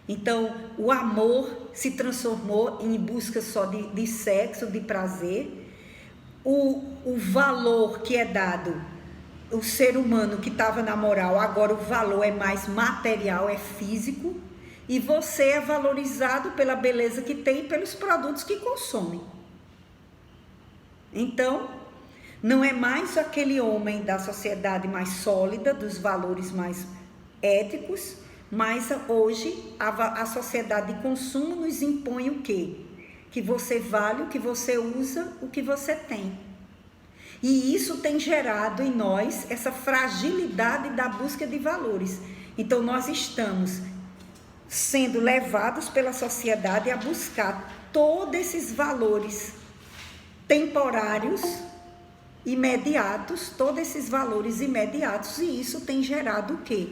Então, o amor se transformou em busca só de sexo, de prazer. O valor que é dado o ser humano que estava na moral, agora o valor é mais material, é físico, e você é valorizado pela beleza que tem e pelos produtos que consome. Então, não é mais aquele homem da sociedade mais sólida, dos valores mais éticos, mas hoje a sociedade de consumo nos impõe o quê? Que você vale o que você usa, o que você tem. E isso tem gerado em nós essa fragilidade da busca de valores. Então, nós estamos sendo levados pela sociedade a buscar todos esses valores temporários, imediatos, todos esses valores imediatos, e isso tem gerado o quê?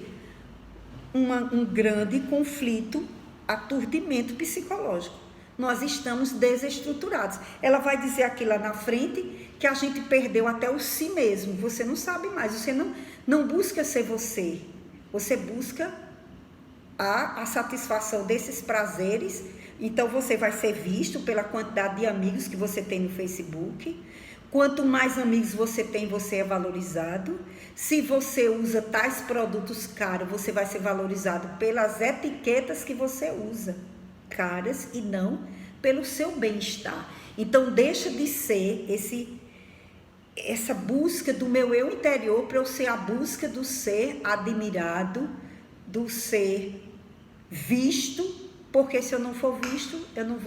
Um grande conflito, aturdimento psicológico. Nós estamos desestruturados. Ela vai dizer aqui lá na frente que a gente perdeu até o si mesmo. Você não sabe mais, você não busca ser você. Você busca a satisfação desses prazeres. Então você vai ser visto pela quantidade de amigos que você tem no Facebook. Quanto mais amigos você tem, você é valorizado. Se você usa tais produtos caros, você vai ser valorizado pelas etiquetas que você usa, caras, e não pelo seu bem-estar. Então deixa de ser essa busca do meu eu interior para eu ser a busca do ser admirado, do ser visto, porque se eu não for visto, eu não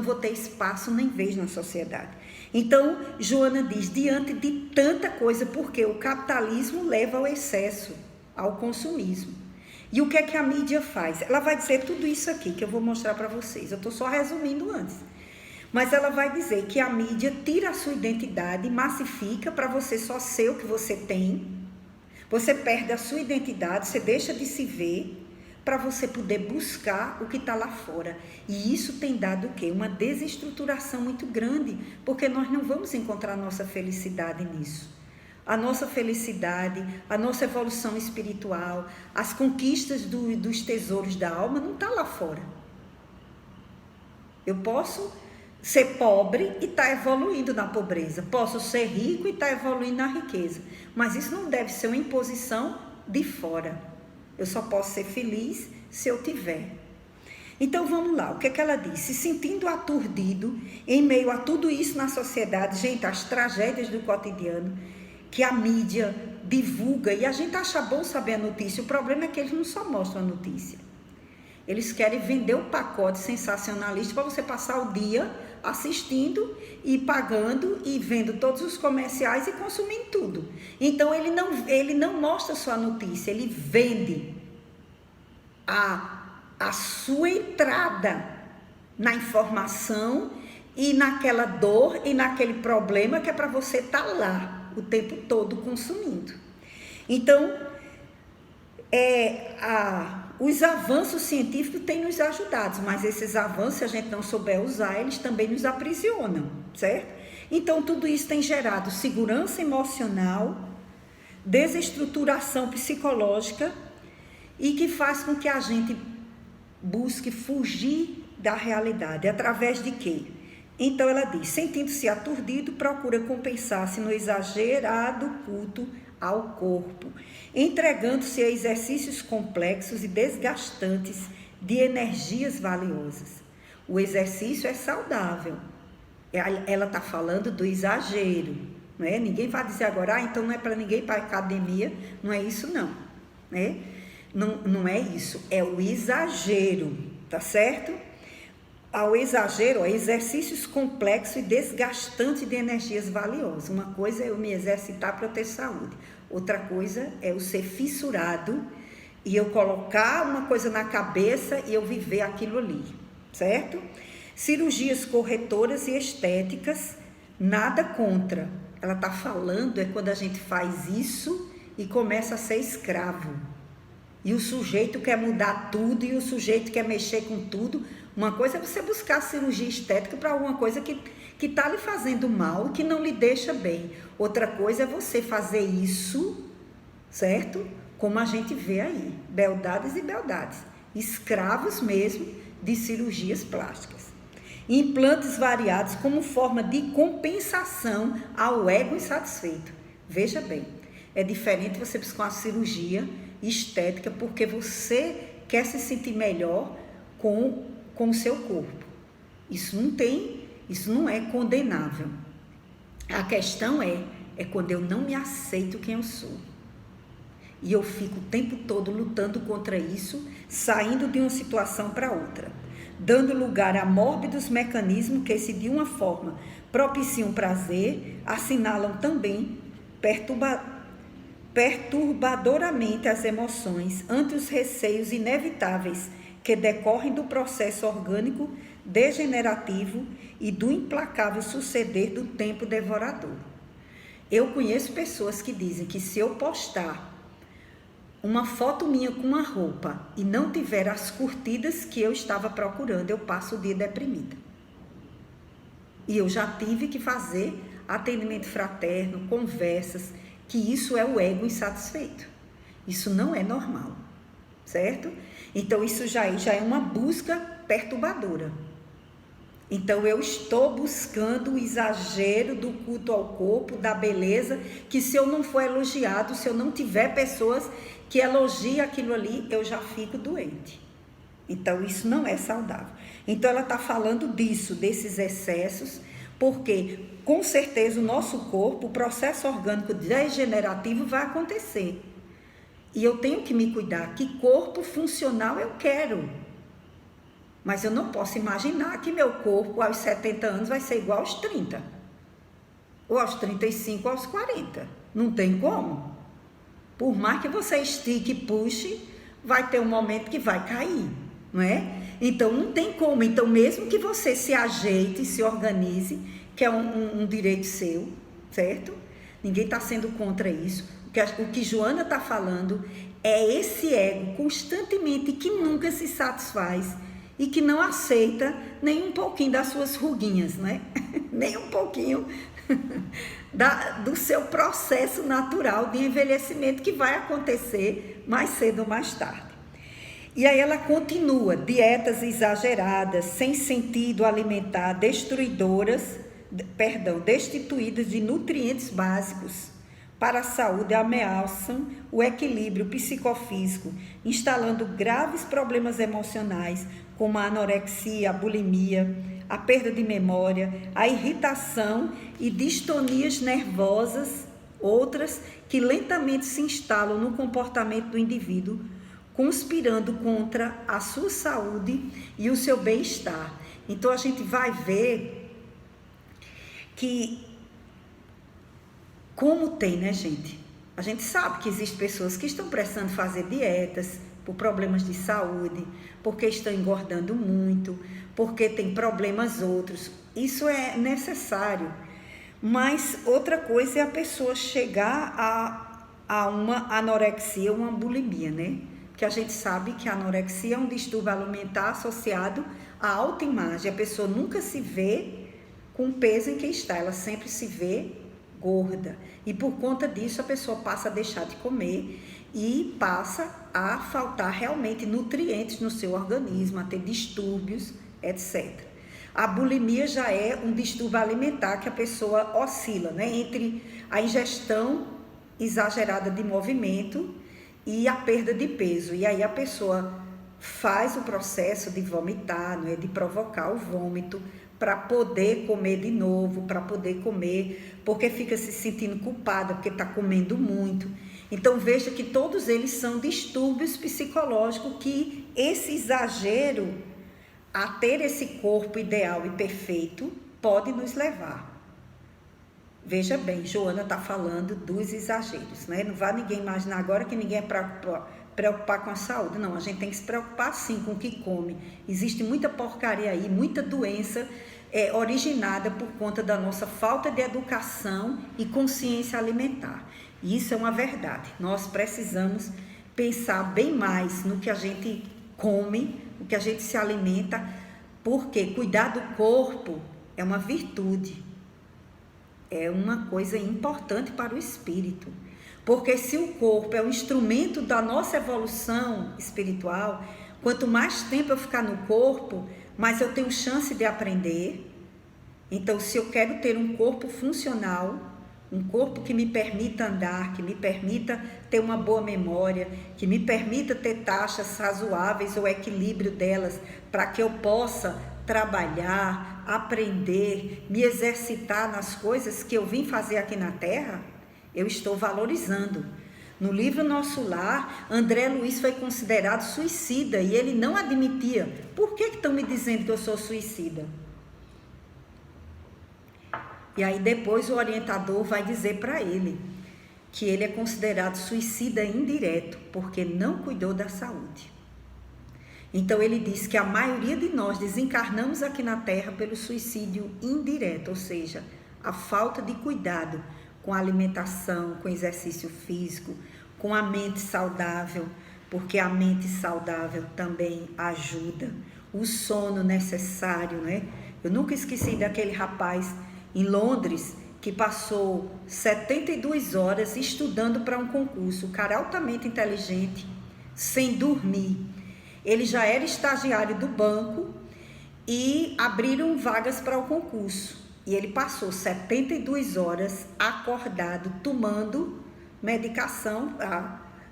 vou ter espaço nem vez na sociedade. Então, Joana diz, diante de tanta coisa, porque o capitalismo leva ao excesso, ao consumismo. E o que é que a mídia faz? Ela vai dizer tudo isso aqui, que eu vou mostrar para vocês. Eu estou só resumindo antes. Mas ela vai dizer que a mídia tira a sua identidade, massifica para você só ser o que você tem. Você perde a sua identidade, você deixa de se ver, para você poder buscar o que está lá fora. E isso tem dado o quê? Uma desestruturação muito grande, porque nós não vamos encontrar nossa felicidade nisso. A nossa felicidade, a nossa evolução espiritual, as conquistas dos tesouros da alma não está lá fora. Eu posso ser pobre e estar evoluindo na pobreza. Posso ser rico e estar evoluindo na riqueza. Mas isso não deve ser uma imposição de fora. Eu só posso ser feliz se eu tiver. Então vamos lá, o que é que ela diz? Se sentindo aturdido em meio a tudo isso na sociedade, gente, as tragédias do cotidiano, que a mídia divulga, e a gente acha bom saber a notícia. O problema é que eles não só mostram a notícia. Eles querem vender o pacote sensacionalista para você passar o dia assistindo e pagando e vendo todos os comerciais e consumindo tudo. Então ele não mostra só a notícia, ele vende a sua entrada na informação e naquela dor e naquele problema que é para você estar lá o tempo todo consumindo. Então, os avanços científicos têm nos ajudado, mas esses avanços, se a gente não souber usar, eles também nos aprisionam, certo? Então, tudo isso tem gerado segurança emocional, desestruturação psicológica e que faz com que a gente busque fugir da realidade. Através de quê? Então, ela diz, sentindo-se aturdido, procura compensar-se no exagerado culto ao corpo, entregando-se a exercícios complexos e desgastantes de energias valiosas. O exercício é saudável. Ela está falando do exagero, não é? Ninguém vai dizer agora, então não é para ninguém ir para a academia, não é isso não, né? Não é isso, é o exagero, tá certo? Ao exagero, exercícios complexos e desgastantes de energias valiosas. Uma coisa é eu me exercitar para eu ter saúde. Outra coisa é eu ser fissurado e eu colocar uma coisa na cabeça e eu viver aquilo ali, certo? Cirurgias corretoras e estéticas, nada contra. Ela está falando quando a gente faz isso e começa a ser escravo. E o sujeito quer mudar tudo e o sujeito quer mexer com tudo. Uma coisa é você buscar cirurgia estética para alguma coisa que está lhe fazendo mal, que não lhe deixa bem. Outra coisa é você fazer isso, certo? Como a gente vê aí, beldades e beldades. Escravos mesmo de cirurgias plásticas. Implantes variados como forma de compensação ao ego insatisfeito. Veja bem, é diferente você buscar uma cirurgia estética porque você quer se sentir melhor com o seu corpo. Isso não é condenável. A questão é quando eu não me aceito quem eu sou. E eu fico o tempo todo lutando contra isso, saindo de uma situação para outra, dando lugar a mórbidos mecanismos que, se de uma forma propiciam prazer, assinalam também perturbadoramente as emoções ante os receios inevitáveis que decorrem do processo orgânico degenerativo e do implacável suceder do tempo devorador. Eu conheço pessoas que dizem que se eu postar uma foto minha com uma roupa e não tiver as curtidas que eu estava procurando, eu passo o dia deprimida. E eu já tive que fazer atendimento fraterno, conversas, que isso é o ego insatisfeito. Isso não é normal, certo? Então isso já é uma busca perturbadora. Então eu estou buscando o exagero do culto ao corpo, da beleza, que se eu não for elogiado, se eu não tiver pessoas que elogiem aquilo ali, eu já fico doente. Então isso não é saudável. Então ela está falando disso, desses excessos, porque com certeza o nosso corpo, o processo orgânico degenerativo vai acontecer. E eu tenho que me cuidar. Que corpo funcional eu quero? Mas eu não posso imaginar que meu corpo aos 70 anos vai ser igual aos 30. Ou aos 35, ou aos 40. Não tem como. Por mais que você estique e puxe, vai ter um momento que vai cair, não é? Então não tem como. Então mesmo que você se ajeite, se organize, que é um direito seu, certo? Ninguém está sendo contra isso. O que Joana está falando é esse ego constantemente que nunca se satisfaz e que não aceita nem um pouquinho das suas ruguinhas, né? Nem um pouquinho do seu processo natural de envelhecimento que vai acontecer mais cedo ou mais tarde. E aí ela continua: dietas exageradas, sem sentido alimentar, destituídas de nutrientes básicos para a saúde, ameaçam o equilíbrio psicofísico, instalando graves problemas emocionais, como a anorexia, a bulimia, a perda de memória, a irritação e distonias nervosas, outras que lentamente se instalam no comportamento do indivíduo, conspirando contra a sua saúde e o seu bem-estar. Então a gente vai ver que, como tem, né, gente? A gente sabe que existem pessoas que estão precisando fazer dietas por problemas de saúde, porque estão engordando muito, porque tem problemas outros. Isso é necessário. Mas outra coisa é a pessoa chegar a uma anorexia, uma bulimia, né? Porque a gente sabe que a anorexia é um distúrbio alimentar associado à autoimagem. A pessoa nunca se vê com o peso em que está, ela sempre se vê gorda. E por conta disso a pessoa passa a deixar de comer e passa a faltar realmente nutrientes no seu organismo, a ter distúrbios, etc. A bulimia já é um distúrbio alimentar que a pessoa oscila, né, entre a ingestão exagerada de movimento e a perda de peso. E aí a pessoa faz o processo de vomitar, né, de provocar o vômito, para poder comer de novo, para poder comer, porque fica se sentindo culpada, porque está comendo muito. Então veja que todos eles são distúrbios psicológicos que esse exagero a ter esse corpo ideal e perfeito pode nos levar. Veja bem, Joana está falando dos exageros, né? Não vai ninguém imaginar agora que ninguém é preocupar com a saúde. Não, a gente tem que se preocupar sim com o que come. Existe muita porcaria aí, muita doença originada por conta da nossa falta de educação e consciência alimentar. E isso é uma verdade. Nós precisamos pensar bem mais no que a gente come, no que a gente se alimenta, porque cuidar do corpo é uma virtude, é uma coisa importante para o espírito. Porque se o corpo é um instrumento da nossa evolução espiritual, quanto mais tempo eu ficar no corpo, mais eu tenho chance de aprender. Então, se eu quero ter um corpo funcional, Um corpo que me permita andar, que me permita ter uma boa memória, que me permita ter taxas razoáveis ou equilíbrio delas, para que eu possa trabalhar, aprender, me exercitar nas coisas que eu vim fazer aqui na Terra, eu estou valorizando. No livro Nosso Lar, André Luiz foi considerado suicida e ele não admitia. Por que estão me dizendo que eu sou suicida? E aí depois o orientador vai dizer para ele que ele é considerado suicida indireto, porque não cuidou da saúde. Então ele diz que a maioria de nós desencarnamos aqui na Terra pelo suicídio indireto, ou seja, a falta de cuidado com a alimentação, com exercício físico, com a mente saudável, porque a mente saudável também ajuda. O sono necessário, né? Eu nunca esqueci daquele rapaz em Londres, que passou 72 horas estudando para um concurso, o cara altamente inteligente, sem dormir. Ele já era estagiário do banco e abriram vagas para o concurso. E ele passou 72 horas acordado, tomando medicação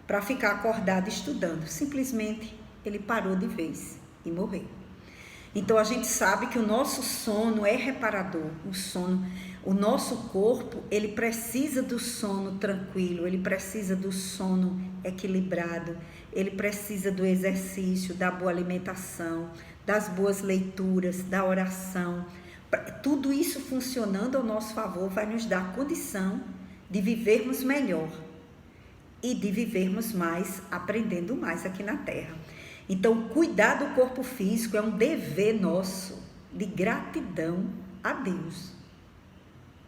para ficar acordado estudando. Simplesmente ele parou de vez e morreu. Então a gente sabe que o nosso sono é reparador. O nosso corpo, ele precisa do sono tranquilo, ele precisa do sono equilibrado, ele precisa do exercício, da boa alimentação, das boas leituras, da oração. Tudo isso funcionando ao nosso favor vai nos dar condição de vivermos melhor e de vivermos mais, aprendendo mais aqui na Terra. Então, cuidar do corpo físico é um dever nosso, de gratidão a Deus,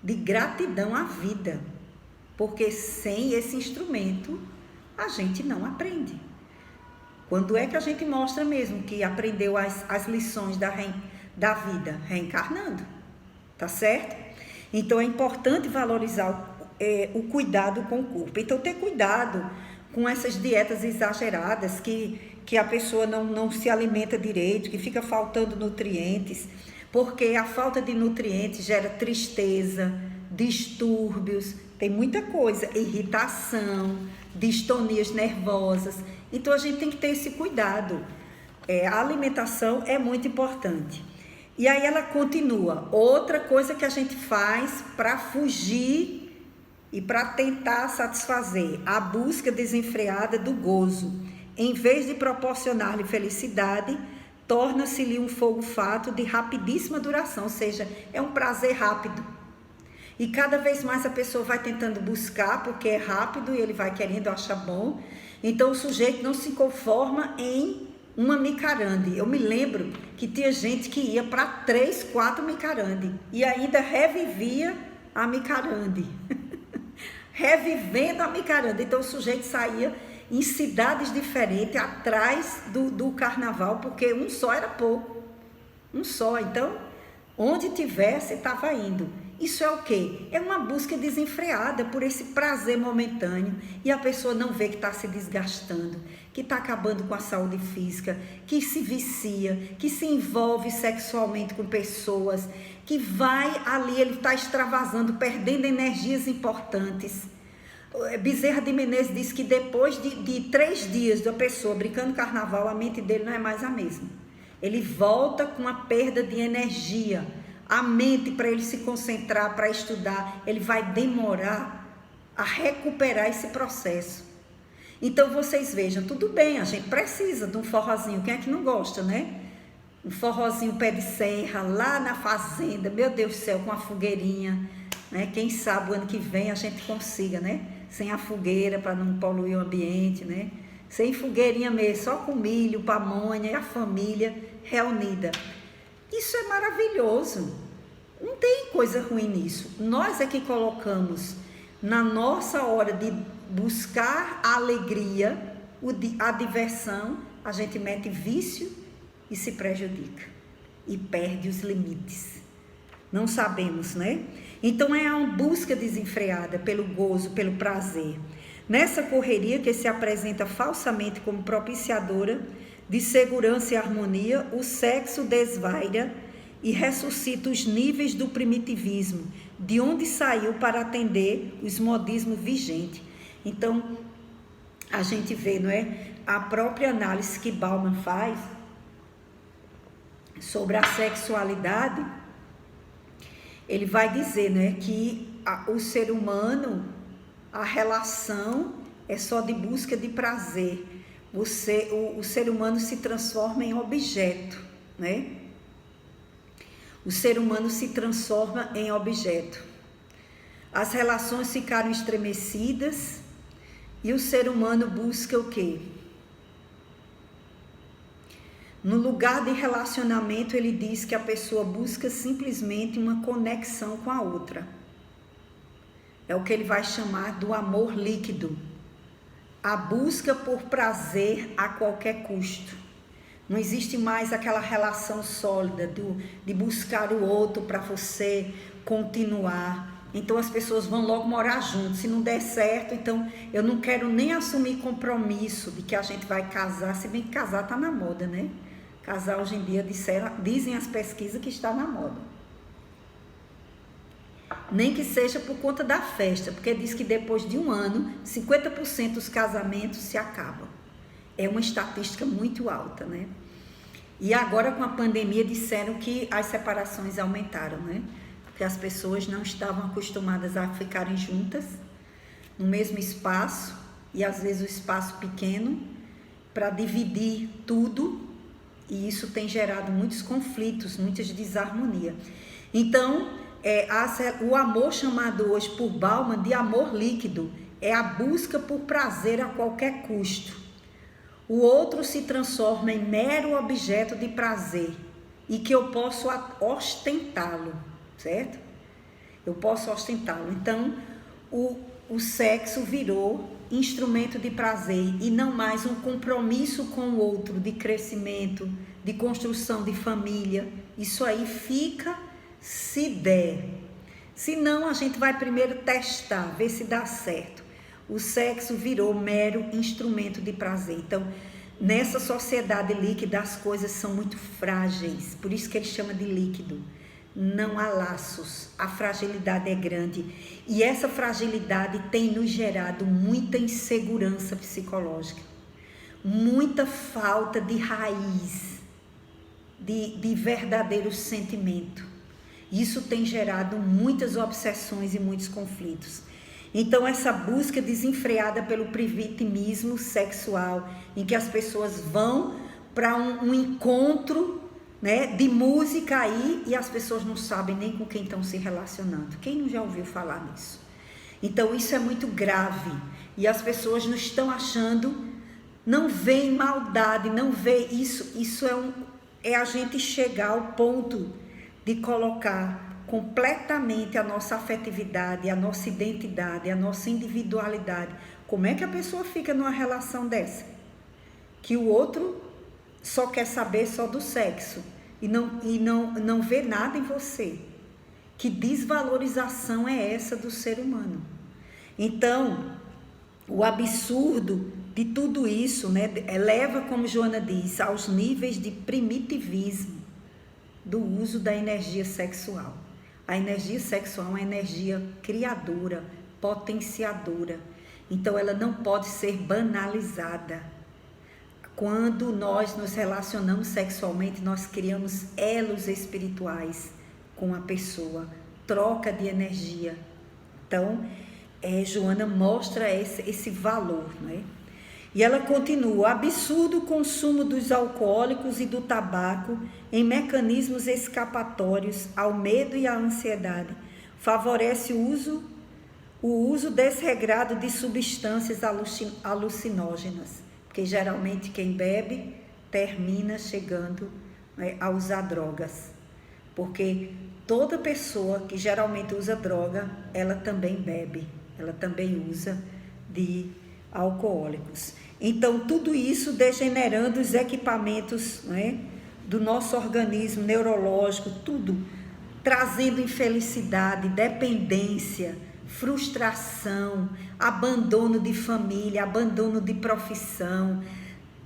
de gratidão à vida, porque sem esse instrumento a gente não aprende. Quando é que a gente mostra mesmo que aprendeu as lições da vida? Reencarnando, tá certo? Então é importante valorizar o cuidado com o corpo. Então ter cuidado com essas dietas exageradas que a pessoa não se alimenta direito, que fica faltando nutrientes, porque a falta de nutrientes gera tristeza, distúrbios, tem muita coisa, irritação, distonias nervosas. Então a gente tem que ter esse cuidado. A alimentação é muito importante. E aí ela continua, outra coisa que a gente faz para fugir e para tentar satisfazer a busca desenfreada do gozo. Em vez de proporcionar-lhe felicidade, torna-se-lhe um fogo fato de rapidíssima duração, ou seja, é um prazer rápido. E cada vez mais a pessoa vai tentando buscar, porque é rápido e ele vai querendo achar bom. Então o sujeito não se conforma em uma micarande. Eu me lembro que tinha gente que ia para 3, 4 micarande e ainda revivia a micarande. Revivendo a micarande. Então o sujeito saía em cidades diferentes, atrás do carnaval, porque um só era pouco. Um só. Então, onde tivesse, estava indo. Isso é o quê? É uma busca desenfreada por esse prazer momentâneo e a pessoa não vê que está se desgastando, que está acabando com a saúde física, que se vicia, que se envolve sexualmente com pessoas, que vai ali, ele está extravasando, perdendo energias importantes. Bezerra de Menezes diz que depois de 3 dias da pessoa brincando carnaval, a mente dele não é mais a mesma. Ele volta com a perda de energia. A mente, para ele se concentrar, para estudar, ele vai demorar a recuperar esse processo. Então vocês vejam, tudo bem, a gente precisa de um forrozinho, quem é que não gosta, né? Um forrozinho pé de serra, lá na fazenda, meu Deus do céu, com a fogueirinha, né? Quem sabe o ano que vem a gente consiga, né? Sem a fogueira, para não poluir o ambiente, né? Sem fogueirinha mesmo, só com milho, pamonha e a família reunida. Isso é maravilhoso, não tem coisa ruim nisso. Nós é que colocamos na nossa hora de buscar a alegria, a diversão, a gente mete vício e se prejudica e perde os limites. Não sabemos, né? Então é uma busca desenfreada pelo gozo, pelo prazer. Nessa correria que se apresenta falsamente como propiciadora de segurança e harmonia, o sexo desvaira e ressuscita os níveis do primitivismo, de onde saiu para atender os modismos vigentes. Então, a gente vê, não é, a própria análise que Bauman faz sobre a sexualidade. Ele vai dizer, né, que o ser humano, a relação é só de busca de prazer. O ser humano se transforma em objeto, né? O ser humano se transforma em objeto. As relações ficaram estremecidas e o ser humano busca o quê? No lugar de relacionamento, ele diz que a pessoa busca simplesmente uma conexão com a outra. É o que ele vai chamar do amor líquido. A busca por prazer a qualquer custo. Não existe mais aquela relação sólida de buscar o outro para você continuar. Então as pessoas vão logo morar juntos. Se não der certo, então eu não quero nem assumir compromisso de que a gente vai casar. Se bem que casar está na moda, né? Casar hoje em dia, dizem as pesquisas que está na moda. Nem que seja por conta da festa, porque diz que depois de um ano, 50% dos casamentos se acabam. É uma estatística muito alta, né? E agora com a pandemia disseram que as separações aumentaram, né? Porque as pessoas não estavam acostumadas a ficarem juntas no mesmo espaço, e às vezes o espaço pequeno, para dividir tudo, e isso tem gerado muitos conflitos, muitas desarmonias. Então, o amor chamado hoje por Bauman de amor líquido é a busca por prazer a qualquer custo. O outro se transforma em mero objeto de prazer e que eu posso ostentá-lo, certo? Eu posso ostentá-lo. Então, o sexo virou instrumento de prazer e não mais um compromisso com o outro, de crescimento, de construção de família. Isso aí fica se der. Se não, a gente vai primeiro testar, ver se dá certo. O sexo virou mero instrumento de prazer. Então, nessa sociedade líquida, as coisas são muito frágeis. Por isso que ele chama de líquido. Não há laços. A fragilidade é grande. E essa fragilidade tem nos gerado muita insegurança psicológica. Muita falta de raiz, de verdadeiro sentimento. Isso tem gerado muitas obsessões e muitos conflitos. Então, essa busca desenfreada pelo vitimismo sexual, em que as pessoas vão para um encontro, né, de música aí, e as pessoas não sabem nem com quem estão se relacionando. Quem não já ouviu falar nisso? Então, isso é muito grave. E as pessoas não estão achando, não veem maldade, não vê isso. Isso é a gente chegar ao ponto de colocar completamente a nossa afetividade, a nossa identidade, a nossa individualidade. Como é que a pessoa fica numa relação dessa? Que o outro só quer saber só do sexo e não vê nada em você. Que desvalorização é essa do ser humano? Então, o absurdo de tudo isso, né, leva, como Joana diz, aos níveis de primitivismo do uso da energia sexual. A energia sexual é uma energia criadora, potenciadora. Então, ela não pode ser banalizada. Quando nós nos relacionamos sexualmente, nós criamos elos espirituais com a pessoa, troca de energia. Então, Joana mostra esse valor, não é? E ela continua: absurdo consumo dos alcoólicos e do tabaco em mecanismos escapatórios ao medo e à ansiedade. Favorece o uso desregrado de substâncias alucinógenas, porque geralmente quem bebe termina chegando, né, a usar drogas. Porque toda pessoa que geralmente usa droga, ela também bebe, ela também usa de alcoólicos. Então, tudo isso degenerando os equipamentos, né, do nosso organismo neurológico, tudo trazendo infelicidade, dependência, frustração, abandono de família, abandono de profissão.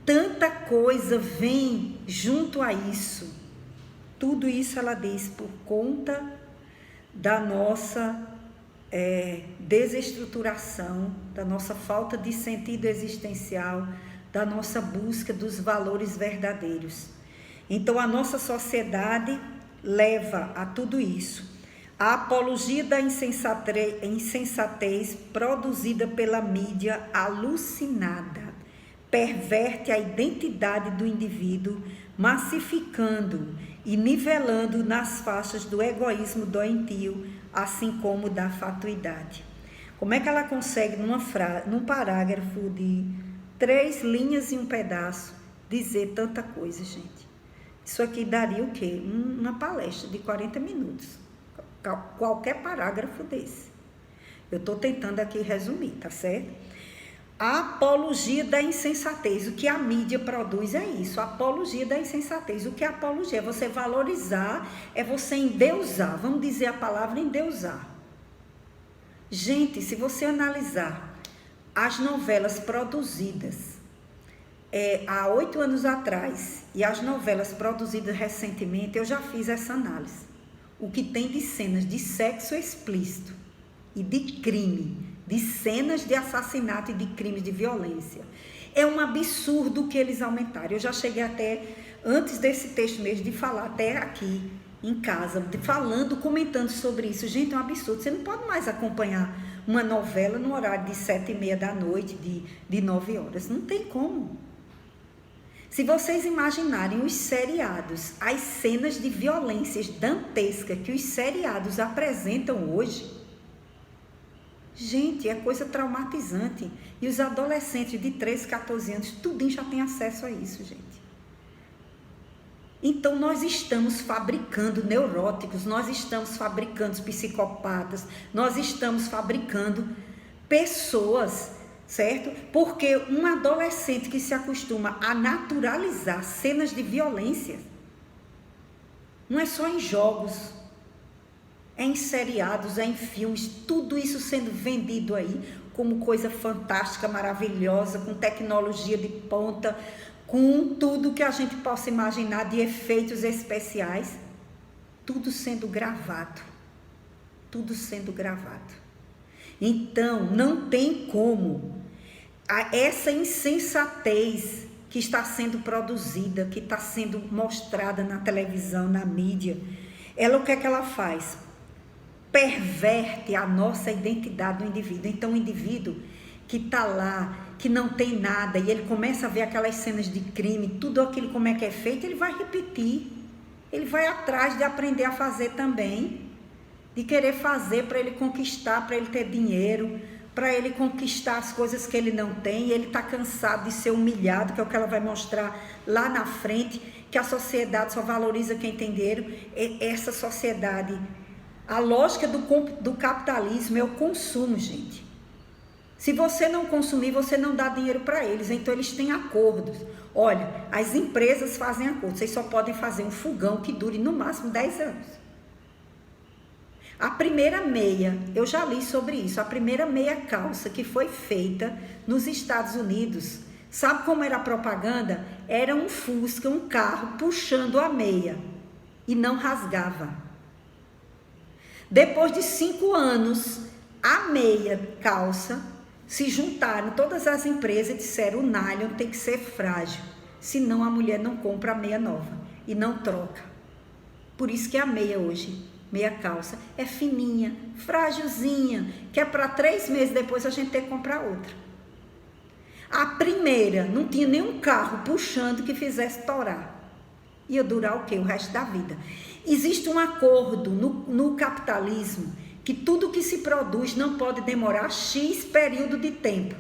Tanta coisa vem junto a isso. Tudo isso, ela diz, por conta da nossa desestruturação, da nossa falta de sentido existencial, da nossa busca dos valores verdadeiros. Então, a nossa sociedade leva a tudo isso. A apologia da insensatez produzida pela mídia alucinada perverte a identidade do indivíduo, massificando e nivelando nas faixas do egoísmo doentio, assim como da fatuidade. Como é que ela consegue, num parágrafo de 3 linhas e um pedaço, dizer tanta coisa, gente? Isso aqui daria o quê? Uma palestra de 40 minutos. Qualquer parágrafo desse. Eu estou tentando aqui resumir, tá certo? A apologia da insensatez. O que a mídia produz é isso, a apologia da insensatez. O que é apologia? É você valorizar, é você endeusar. Vamos dizer a palavra endeusar. Gente, se você analisar as novelas produzidas há 8 anos atrás e as novelas produzidas recentemente, eu já fiz essa análise. O que tem de cenas de sexo explícito e de crime, de cenas de assassinato e de crimes de violência, é um absurdo que eles aumentaram. Eu já cheguei até, antes desse texto mesmo, de falar até aqui em casa, comentando sobre isso. Gente, é um absurdo. Você não pode mais acompanhar uma novela no horário de 7h30 da noite, de 9 horas. Não tem como. Se vocês imaginarem os seriados, as cenas de violências dantescas que os seriados apresentam hoje, gente, é coisa traumatizante. E os adolescentes de 13, 14 anos, tudinho já tem acesso a isso, gente. Então, nós estamos fabricando neuróticos, nós estamos fabricando psicopatas, nós estamos fabricando pessoas, certo? Porque um adolescente que se acostuma a naturalizar cenas de violência, não é só em jogos, é em seriados, é em filmes, tudo isso sendo vendido aí como coisa fantástica, maravilhosa, com tecnologia de ponta, com tudo que a gente possa imaginar de efeitos especiais, tudo sendo gravado, tudo sendo gravado. Então, não tem como essa insensatez que está sendo produzida, que está sendo mostrada na televisão, na mídia, ela, o que é que ela faz? Perverte a nossa identidade do indivíduo. Então, o indivíduo que está lá, que não tem nada, e ele começa a ver aquelas cenas de crime, tudo aquilo como é que é feito, ele vai repetir. Ele vai atrás de aprender a fazer também, de querer fazer para ele conquistar, para ele ter dinheiro, para ele conquistar as coisas que ele não tem. E ele está cansado de ser humilhado, que é o que ela vai mostrar lá na frente, que a sociedade só valoriza quem tem dinheiro. Essa sociedade, a lógica do capitalismo é o consumo, gente. Se você não consumir, você não dá dinheiro para eles. Então, eles têm acordos. Olha, as empresas fazem acordos. Vocês só podem fazer um fogão que dure no máximo 10 anos. A primeira meia, eu já li sobre isso, a primeira meia calça que foi feita nos Estados Unidos, sabe como era a propaganda? Era um Fusca, um carro puxando a meia e não rasgava. Depois de 5 anos, a meia calça, se juntaram todas as empresas e disseram: o nylon tem que ser frágil, senão a mulher não compra a meia nova e não troca. Por isso que a meia hoje, meia calça, é fininha, frágilzinha, que é para 3 meses depois a gente ter que comprar outra. A primeira não tinha nenhum carro puxando que fizesse torar. Ia durar o quê? O resto da vida. Existe um acordo no capitalismo que tudo que se produz não pode demorar X período de tempo,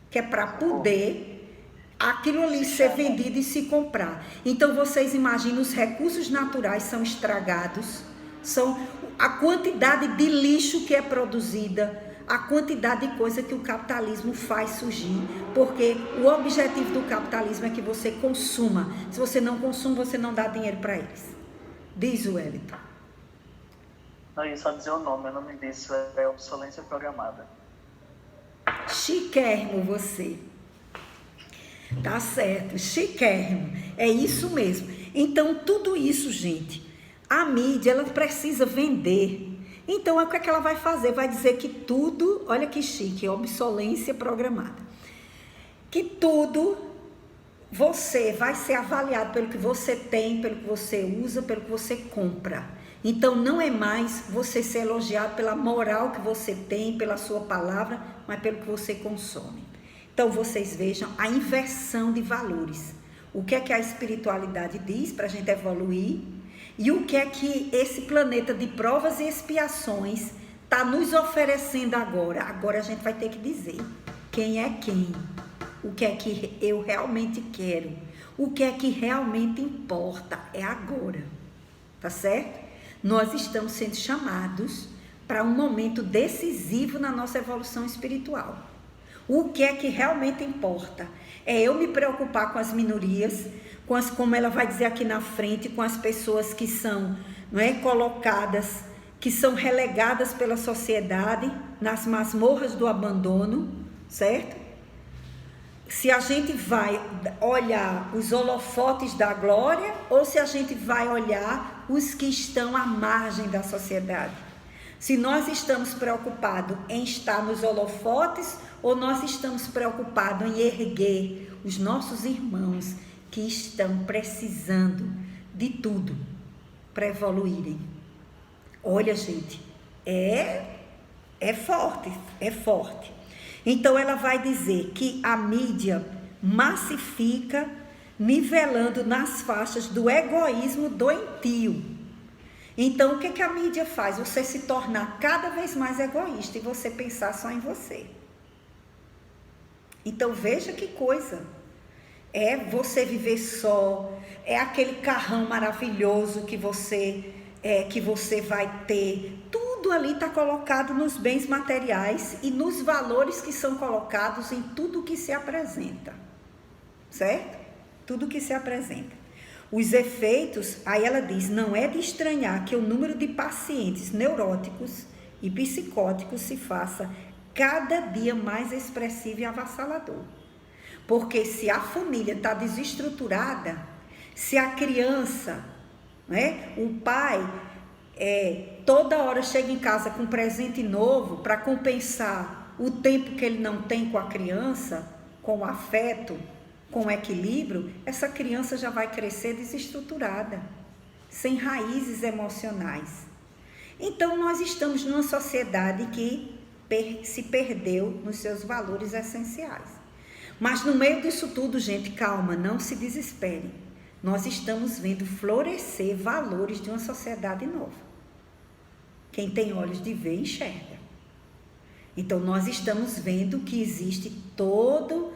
que é para poder aquilo ali ser vendido e se comprar. Então, vocês imaginam, os recursos naturais são estragados, são a quantidade de lixo que é produzida, a quantidade de coisa que o capitalismo faz surgir, porque o objetivo do capitalismo é que você consuma. Se você não consuma, você não dá dinheiro para eles. Diz o Wellington. Não, ia só dizer o nome disso é obsolescência programada. Chiquérrimo você. Tá certo, chiquérrimo. É isso mesmo. Então, tudo isso, gente, a mídia, ela precisa vender. Então, o que é que ela vai fazer? Vai dizer que tudo, olha que chique, obsolência programada. Que tudo você vai ser avaliado pelo que você tem, pelo que você usa, pelo que você compra. Então, não é mais você ser elogiado pela moral que você tem, pela sua palavra, mas pelo que você consome. Então, vocês vejam a inversão de valores. O que é que a espiritualidade diz para a gente evoluir e o que é que esse planeta de provas e expiações está nos oferecendo agora. Agora a gente vai ter que dizer quem é quem, o que é que eu realmente quero, o que é que realmente importa, é agora, tá certo? Nós estamos sendo chamados para um momento decisivo na nossa evolução espiritual. O que é que realmente importa? É eu me preocupar com as minorias, como ela vai dizer aqui na frente, com as pessoas que são, não é, colocadas, que são relegadas pela sociedade, nas masmorras do abandono, certo? Se a gente vai olhar os holofotes da glória ou se a gente vai olhar os que estão à margem da sociedade. Se nós estamos preocupados em estar nos holofotes ou nós estamos preocupados em erguer os nossos irmãos que estão precisando de tudo para evoluírem. Olha, gente, é forte, é forte. Então, ela vai dizer que a mídia massifica, nivelando nas faixas do egoísmo doentio. Então, o que a mídia faz? Você se tornar cada vez mais egoísta e você pensar só em você. Então, veja que coisa. É você viver só, é aquele carrão maravilhoso que você vai ter. Tudo ali está colocado nos bens materiais e nos valores que são colocados em tudo que se apresenta, certo? Tudo que se apresenta. Os efeitos, aí ela diz, não é de estranhar que o número de pacientes neuróticos e psicóticos se faça cada dia mais expressivo e avassalador. Porque se a família está desestruturada, se a criança, né, o pai, toda hora chega em casa com um presente novo para compensar o tempo que ele não tem com a criança, com o afeto, com o equilíbrio, essa criança já vai crescer desestruturada, sem raízes emocionais. Então, nós estamos numa sociedade que se perdeu nos seus valores essenciais. Mas no meio disso tudo, gente, calma, não se desespere. Nós estamos vendo florescer valores de uma sociedade nova. Quem tem olhos de ver, enxerga. Então, nós estamos vendo que existe todo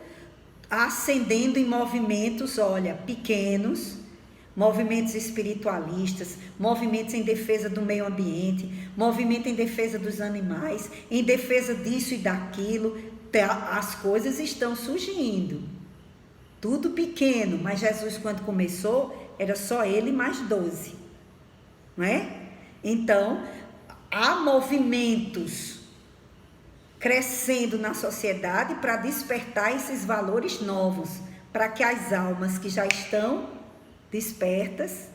ascendendo em movimentos, olha, pequenos, movimentos espiritualistas, movimentos em defesa do meio ambiente, movimento em defesa dos animais, em defesa disso e daquilo. As coisas estão surgindo. Tudo pequeno, mas Jesus, quando começou, era só ele mais 12. Não é? Então, há movimentos crescendo na sociedade para despertar esses valores novos, para que as almas que já estão despertas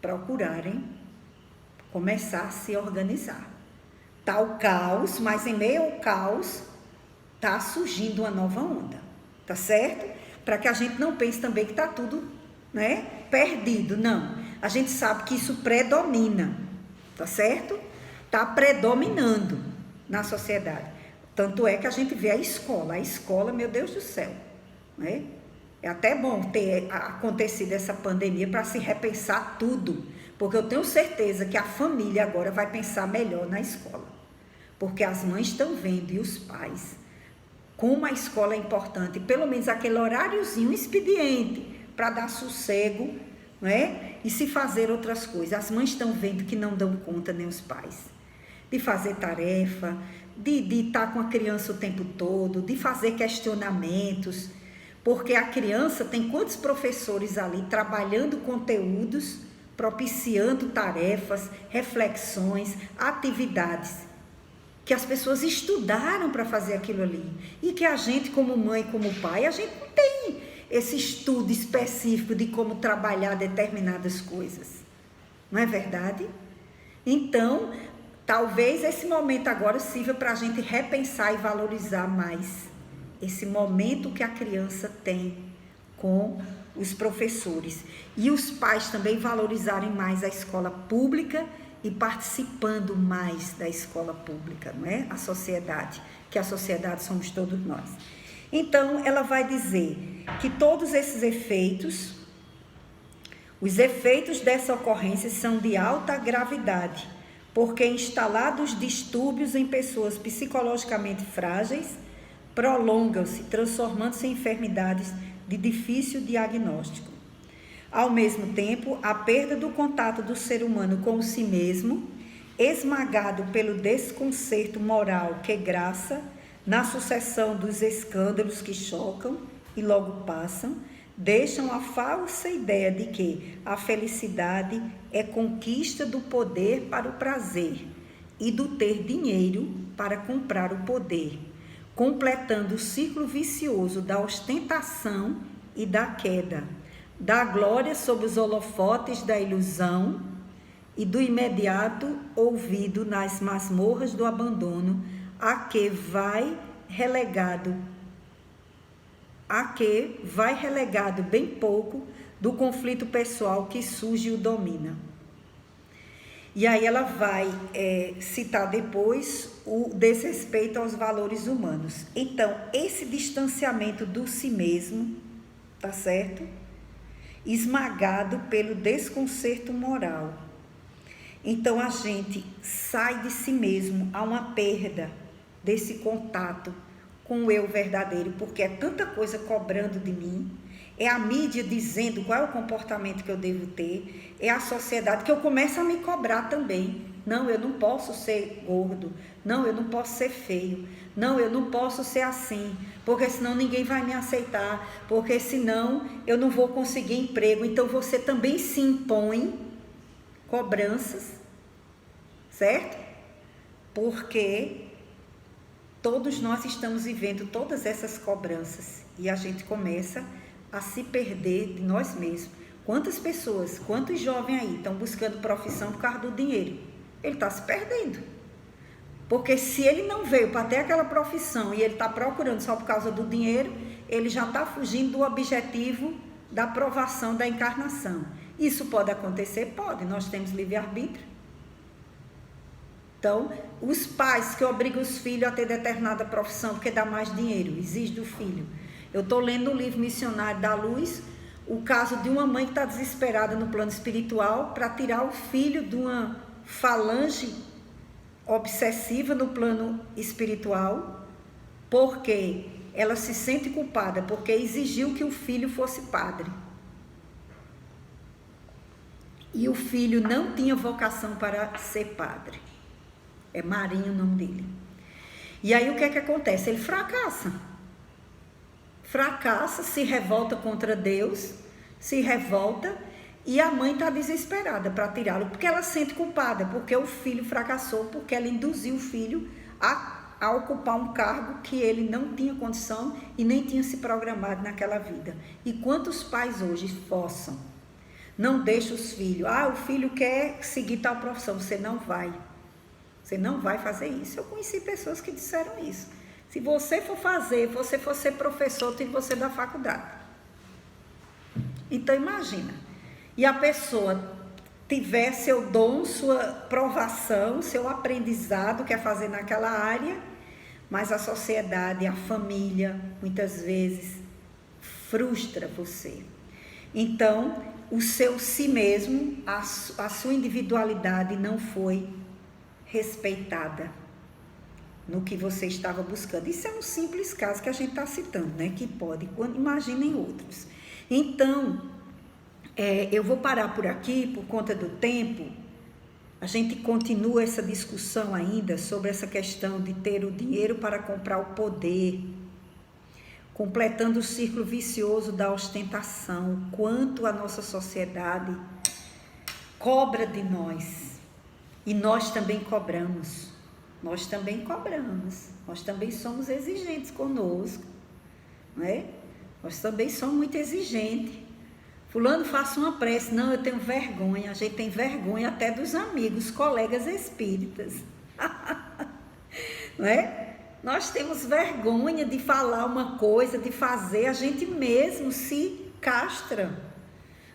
procurarem começar a se organizar. Está o caos, mas em meio ao caos está surgindo uma nova onda, tá certo? Para que a gente não pense também que está tudo, né, perdido, não. A gente sabe que isso predomina, tá certo? Está predominando na sociedade. Tanto é que a gente vê a escola, meu Deus do céu, né? É até bom ter acontecido essa pandemia para se repensar tudo, porque eu tenho certeza que a família agora vai pensar melhor na escola, porque as mães estão vendo e os pais, como a escola é importante, pelo menos aquele horáriozinho expediente para dar sossego, não é? E se fazer outras coisas. As mães estão vendo que não dão conta, nem os pais, de fazer tarefa, de estar com a criança o tempo todo, de fazer questionamentos, porque a criança tem quantos professores ali trabalhando conteúdos, propiciando tarefas, reflexões, atividades, que as pessoas estudaram para fazer aquilo ali, e que a gente como mãe, como pai, a gente não tem esse estudo específico de como trabalhar determinadas coisas, não é verdade? Então, talvez esse momento agora sirva para a gente repensar e valorizar mais esse momento que a criança tem com os professores. E os pais também valorizarem mais a escola pública e participando mais da escola pública, não é? A sociedade, que a sociedade somos todos nós. Então, ela vai dizer que todos esses efeitos, os efeitos dessa ocorrência são de alta gravidade, porque instalados distúrbios em pessoas psicologicamente frágeis, prolongam-se, transformando-se em enfermidades de difícil diagnóstico. Ao mesmo tempo, a perda do contato do ser humano com si mesmo, esmagado pelo desconcerto moral que graça na sucessão dos escândalos que chocam e logo passam, deixam a falsa ideia de que a felicidade é conquista do poder para o prazer e do ter dinheiro para comprar o poder, completando o ciclo vicioso da ostentação e da queda, da glória sob os holofotes da ilusão e do imediato ouvido nas masmorras do abandono, a que vai relegado bem pouco do conflito pessoal que surge e o domina. E aí ela vai citar depois o desrespeito aos valores humanos. Então, esse distanciamento do si mesmo, tá certo? Esmagado pelo desconcerto moral. Então, a gente sai de si mesmo, há uma perda desse contato com o eu verdadeiro, porque é tanta coisa cobrando de mim, é a mídia dizendo qual é o comportamento que eu devo ter, é a sociedade que eu começo a me cobrar também. Não, eu não posso ser gordo, não, eu não posso ser feio, não, eu não posso ser assim, porque senão ninguém vai me aceitar, porque senão eu não vou conseguir emprego. Então você também se impõe cobranças, certo? Porque todos nós estamos vivendo todas essas cobranças e a gente começa a se perder de nós mesmos. Quantas pessoas, quantos jovens aí estão buscando profissão por causa do dinheiro? Ele está se perdendo. Porque se ele não veio para ter aquela profissão e ele está procurando só por causa do dinheiro, ele já está fugindo do objetivo da aprovação da encarnação. Isso pode acontecer? Pode. Nós temos livre-arbítrio. Então, os pais que obrigam os filhos a ter determinada profissão porque dá mais dinheiro, exige do filho. Eu estou lendo o livro Missionário da Luz, o caso de uma mãe que está desesperada no plano espiritual para tirar o filho de uma falange obsessiva no plano espiritual, porque ela se sente culpada, porque exigiu que o filho fosse padre. E o filho não tinha vocação para ser padre. É Marinho o nome dele. E aí o que é que acontece? Ele fracassa. Fracassa, se revolta contra Deus, se revolta, e a mãe está desesperada para tirá-lo, porque ela se sente culpada, porque o filho fracassou, porque ela induziu o filho a ocupar um cargo que ele não tinha condição e nem tinha se programado naquela vida. E quantos pais hoje forçam? Não deixa os filhos. O filho quer seguir tal profissão, você não vai. Você não vai fazer isso. Eu conheci pessoas que disseram isso. Se você for fazer, você for ser professor, tem que ser da faculdade. Então, imagina. E a pessoa tiver seu dom, sua provação, seu aprendizado, quer fazer naquela área, mas a sociedade, a família, muitas vezes, frustra você. Então, o seu si mesmo, a sua individualidade não foi respeitada no que você estava buscando. Isso é um simples caso que a gente está citando, né? Que pode, imaginem outros. Então, eu vou parar por aqui, por conta do tempo. A gente continua essa discussão ainda sobre essa questão de ter o dinheiro para comprar o poder, completando o círculo vicioso da ostentação, quanto a nossa sociedade cobra de nós. E nós também cobramos. Nós também somos exigentes conosco, não é? Nós também somos muito exigentes. Fulano, faça uma prece. Não, eu tenho vergonha. A gente tem vergonha até dos amigos, colegas espíritas. Não é? Nós temos vergonha de falar uma coisa, de fazer. A gente mesmo se castra.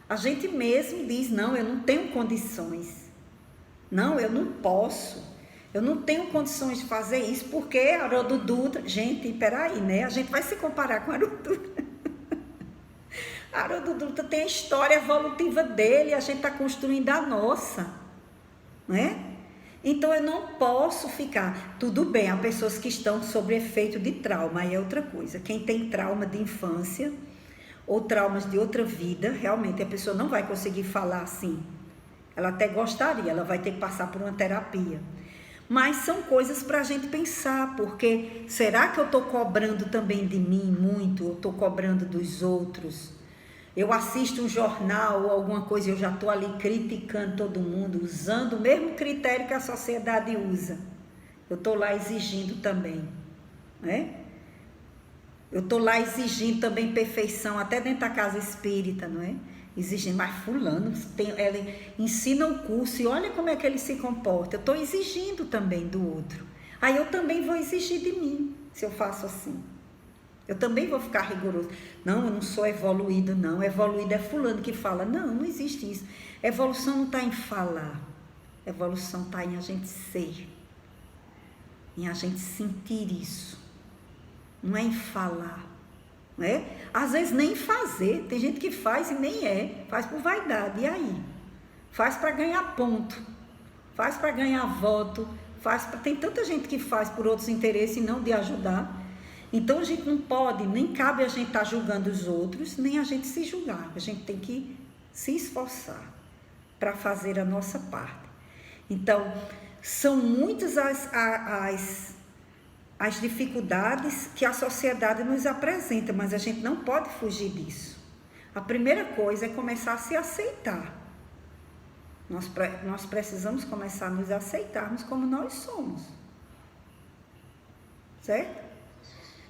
A gente mesmo diz, não, eu não tenho condições. Não, eu não posso. Eu não tenho condições de fazer isso, porque Haroldo Dutra... Gente, peraí, né? A gente vai se comparar com Haroldo Dutra. Haroldo Dutra tem a história evolutiva dele, a gente está construindo a nossa. Né? Então, eu não posso ficar... Tudo bem, há pessoas que estão sob efeito de trauma, aí é outra coisa. Quem tem trauma de infância ou traumas de outra vida, realmente a pessoa não vai conseguir falar assim. Ela até gostaria, ela vai ter que passar por uma terapia. Mas são coisas para a gente pensar, porque será que eu estou cobrando também de mim muito? Ou estou cobrando dos outros? Eu assisto um jornal ou alguma coisa e eu já estou ali criticando todo mundo, usando o mesmo critério que a sociedade usa. Eu estou lá exigindo também, né? Eu estou lá exigindo também perfeição, até dentro da casa espírita, não é? Exigindo, mas fulano, ela ensina o curso e olha como é que ele se comporta. Eu estou exigindo também do outro. Aí eu também vou exigir de mim, se eu faço assim. Eu também vou ficar rigoroso. Não, eu não sou evoluído, não. Evoluído é fulano que fala. Não, não existe isso. Evolução não está em falar. Evolução está em a gente ser. Em a gente sentir isso. Não é em falar. Não é? Às vezes nem fazer. Tem gente que faz e nem é. Faz por vaidade. E aí? Faz para ganhar ponto. Faz para ganhar voto. Tem tanta gente que faz por outros interesses e não de ajudar. Então, a gente não pode, nem cabe a gente estar julgando os outros, nem a gente se julgar. A gente tem que se esforçar para fazer a nossa parte. Então, são muitas as dificuldades que a sociedade nos apresenta, mas a gente não pode fugir disso. A primeira coisa é começar a se aceitar. Nós precisamos começar a nos aceitarmos como nós somos. Certo?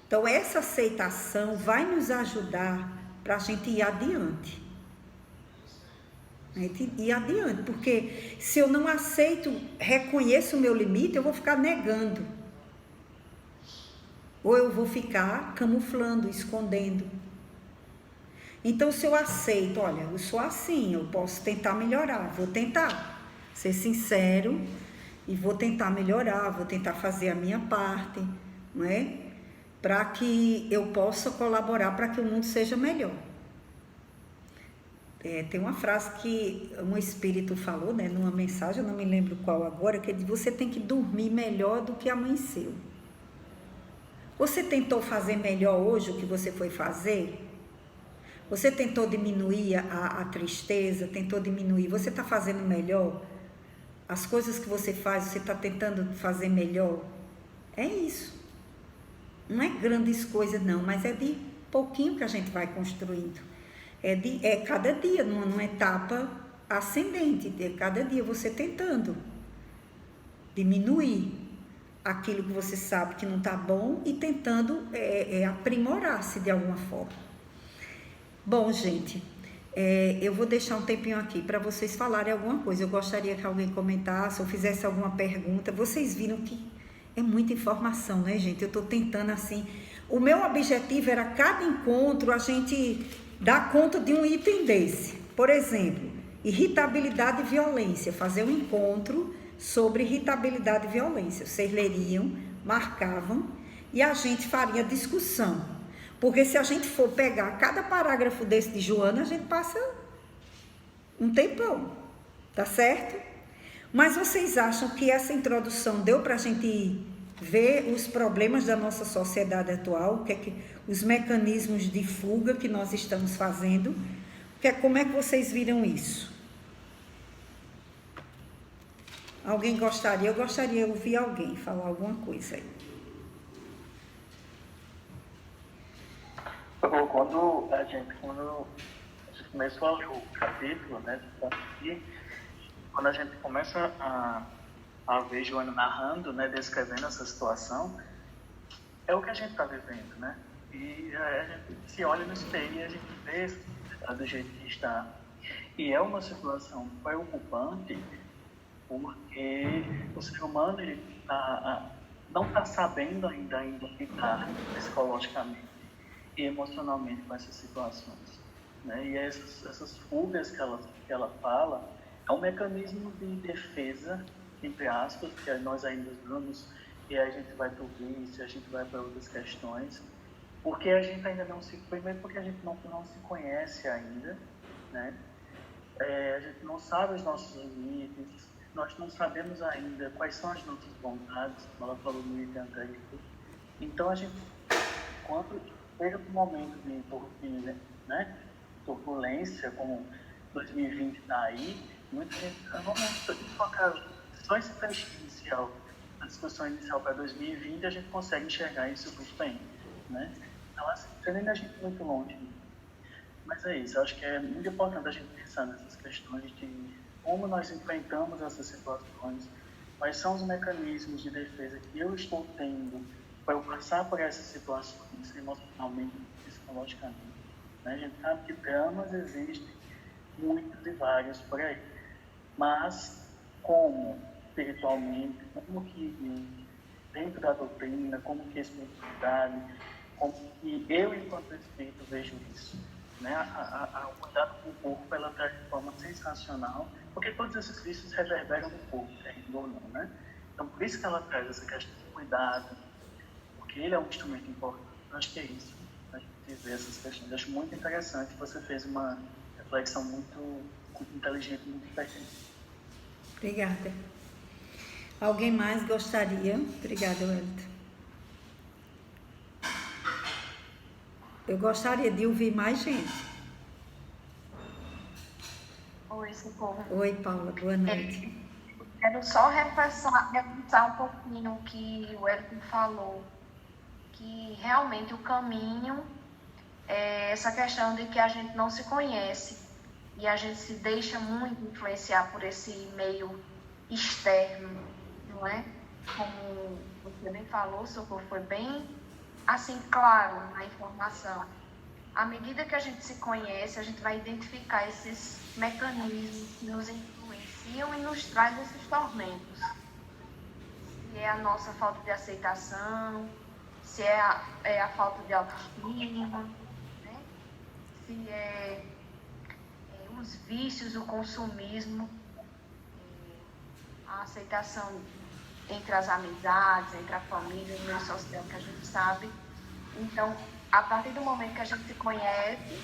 Então, essa aceitação vai nos ajudar para a gente ir adiante. A gente ir adiante, porque se eu não aceito, reconheço o meu limite, eu vou ficar negando. Ou eu vou ficar camuflando, escondendo. Então, se eu aceito, olha, eu sou assim, eu posso tentar melhorar, vou tentar ser sincero e vou tentar melhorar, vou tentar fazer a minha parte, não é? Para que eu possa colaborar para que o mundo seja melhor. Tem uma frase que um espírito falou, né, numa mensagem, eu não me lembro qual agora, que ele diz, você tem que dormir melhor do que amanheceu. Você tentou fazer melhor hoje o que você foi fazer? Você tentou diminuir a tristeza, tentou diminuir, você está fazendo melhor? As coisas que você faz, você está tentando fazer melhor? É isso. Não é grandes coisas não, mas é de pouquinho que a gente vai construindo. É cada dia, numa etapa ascendente, cada dia você tentando diminuir aquilo que você sabe que não está bom e tentando aprimorar-se de alguma forma. Bom, gente, eu vou deixar um tempinho aqui para vocês falarem alguma coisa. Eu gostaria que alguém comentasse ou fizesse alguma pergunta. Vocês viram que é muita informação, né, gente? Eu estou tentando assim... O meu objetivo era, cada encontro, a gente dar conta de um item desse. Por exemplo, irritabilidade e violência. Fazer um encontro sobre irritabilidade e violência. Vocês leriam, marcavam e a gente faria discussão. Porque se a gente for pegar cada parágrafo desse de Joana, a gente passa um tempão. Tá certo? Mas vocês acham que essa introdução deu para a gente ver os problemas da nossa sociedade atual, os mecanismos de fuga que nós estamos fazendo? Como é que vocês viram isso? Alguém gostaria? Eu gostaria de ouvir alguém falar alguma coisa aí. Quando a gente começou o capítulo, né, quando a gente começa a ver Joana narrando, né, descrevendo essa situação, é o que a gente está vivendo, né? E a gente se olha no espelho e a gente vê do jeito que está. E é uma situação preocupante porque o ser humano não está sabendo ainda lidar psicologicamente e emocionalmente com essas situações, né? E essas fugas que ela fala é um mecanismo de defesa, entre aspas, que nós ainda usamos, e aí a gente vai para o vício, a gente vai para outras questões, porque a gente ainda não se... Primeiro porque a gente não se conhece ainda, né? A gente não sabe os nossos limites, nós não sabemos ainda quais são as nossas vontades, como ela falou no item anterior. Então, a gente, quando chega um momento de turbulência, como 2020 está aí, muita gente vamos focar só esse trecho inicial, a discussão inicial para 2020, a gente consegue enxergar isso muito bem, né? Então, assim, ainda a gente muito longe. Mas é isso, eu acho que é muito importante a gente pensar nessas questões de como nós enfrentamos essas situações, quais são os mecanismos de defesa que eu estou tendo para eu passar por essas situações emocionalmente e psicologicamente. Né? A gente sabe que dramas existem, muitos e vários por aí, mas como espiritualmente, como que dentro da doutrina, como que a espiritualidade, como que eu enquanto espírito vejo isso. Né? O cuidado com o corpo, ela traz de forma sensacional, porque todos esses vícios reverberam no corpo, querendo ou não, né? Então, por isso que ela traz essa questão de cuidado, porque ele é um instrumento importante. Eu acho que é isso, a gente ver essas questões. Eu acho muito interessante, você fez uma reflexão muito inteligente, muito pertinente. Obrigada. Alguém mais gostaria? Obrigada, Wellington. Eu gostaria de ouvir mais gente. Oi, Socorro. Oi, Paula, boa noite. Quero só reforçar um pouquinho o que o Wellington falou, que realmente o caminho é essa questão de que a gente não se conhece e a gente se deixa muito influenciar por esse meio externo, não é? Como você bem falou, Socorro, foi bem assim, claro, na informação. À medida que a gente se conhece, a gente vai identificar esses mecanismos que nos influenciam e nos trazem esses tormentos. Se é a nossa falta de aceitação, se é a falta de autoestima, né? Se é os vícios, o consumismo, a aceitação entre as amizades, entre a família, o meio social que a gente sabe. Então, a partir do momento que a gente se conhece,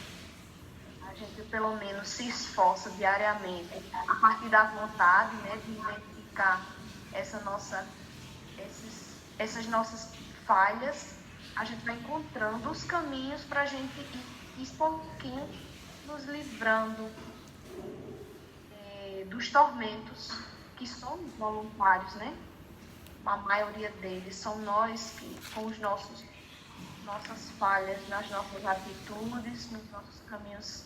a gente pelo menos se esforça diariamente, a partir da vontade, né, de identificar essas nossas falhas, a gente vai encontrando os caminhos para a gente ir pouquinho nos livrando dos tormentos que somos voluntários, né? A maioria deles são nós que, com os nossas falhas nas nossas atitudes, nos nossos caminhos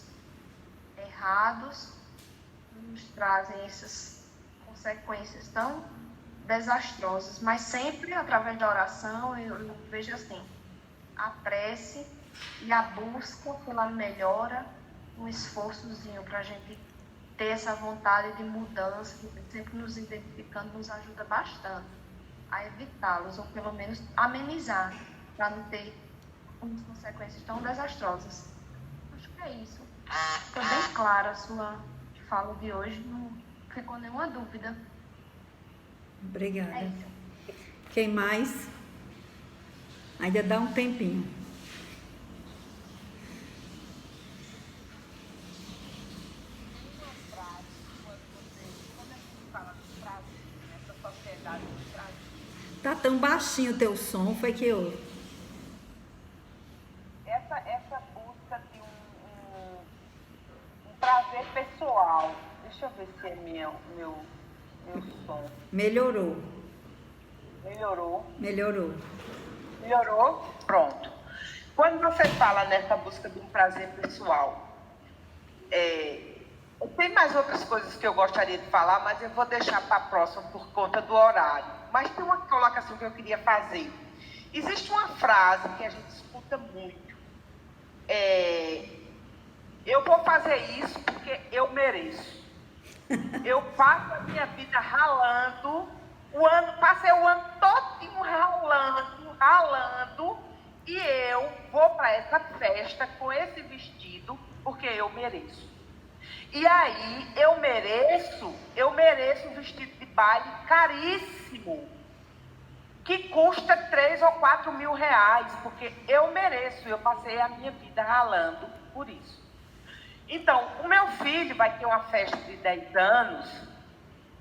errados, nos trazem essas consequências tão desastrosas. Mas sempre através da oração, eu vejo assim, a prece e a busca pela melhora, um esforçozinho para a gente ter essa vontade de mudança, sempre nos identificando, nos ajuda bastante a evitá-los, ou pelo menos amenizar, para não ter umas consequências tão desastrosas. Acho que é isso. Ficou bem clara a sua fala de hoje, não ficou nenhuma dúvida. Obrigada. É isso. Quem mais? Ainda dá um tempinho. Tá tão baixinho o teu som, foi que eu... Essa busca de um prazer pessoal. Deixa eu ver se é meu som. Melhorou. Melhorou? Pronto. Quando você fala nessa busca de um prazer pessoal, tem mais outras coisas que eu gostaria de falar, mas eu vou deixar para a próxima por conta do horário. Mas tem uma colocação que eu queria fazer. Existe uma frase que a gente escuta muito. Eu vou fazer isso porque eu mereço. Eu passo a minha vida ralando, passei o ano todinho ralando, e eu vou para essa festa com esse vestido porque eu mereço. E aí eu mereço um vestido de baile caríssimo, que custa 3 ou 4 mil reais, porque eu mereço, eu passei a minha vida ralando por isso. Então, o meu filho vai ter uma festa de 10 anos,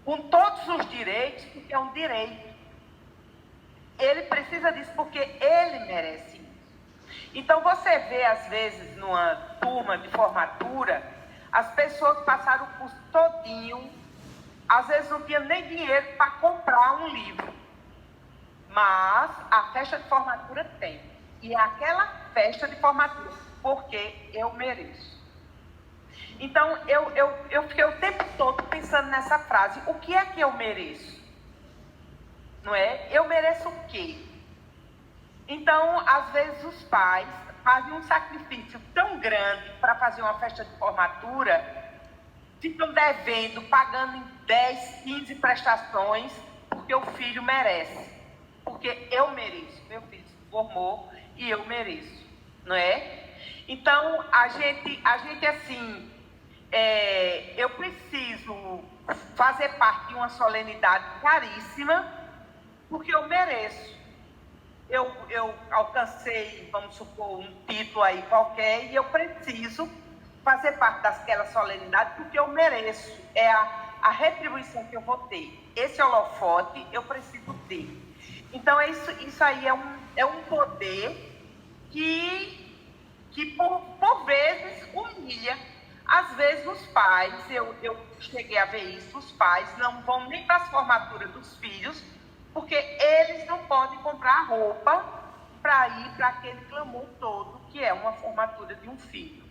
com todos os direitos, porque é um direito. Ele precisa disso porque ele merece isso. Então, você vê, às vezes, numa turma de formatura, as pessoas passaram o curso todinho, às vezes não tinha nem dinheiro para comprar um livro. Mas a festa de formatura tem. E é aquela festa de formatura, porque eu mereço. Então, eu fiquei o tempo todo pensando nessa frase. O que é que eu mereço? Não é? Eu mereço o quê? Então, às vezes, os pais fazem um sacrifício tão grande para fazer uma festa de formatura, ficam devendo, pagando em 10, 15 prestações, porque o filho merece. Porque eu mereço. Meu filho se formou e eu mereço. Não é? Então, a gente assim... eu preciso fazer parte de uma solenidade caríssima, porque eu mereço. Eu alcancei, vamos supor, um título aí qualquer, e eu preciso fazer parte daquela solenidade, porque eu mereço. É a retribuição que eu vou ter. Esse holofote eu preciso ter. Então, isso aí é um poder que por vezes humilha. Às vezes os pais, eu cheguei a ver isso, os pais não vão nem para as formaturas dos filhos, porque eles não podem comprar roupa para ir para aquele clamor todo, que é uma formatura de um filho.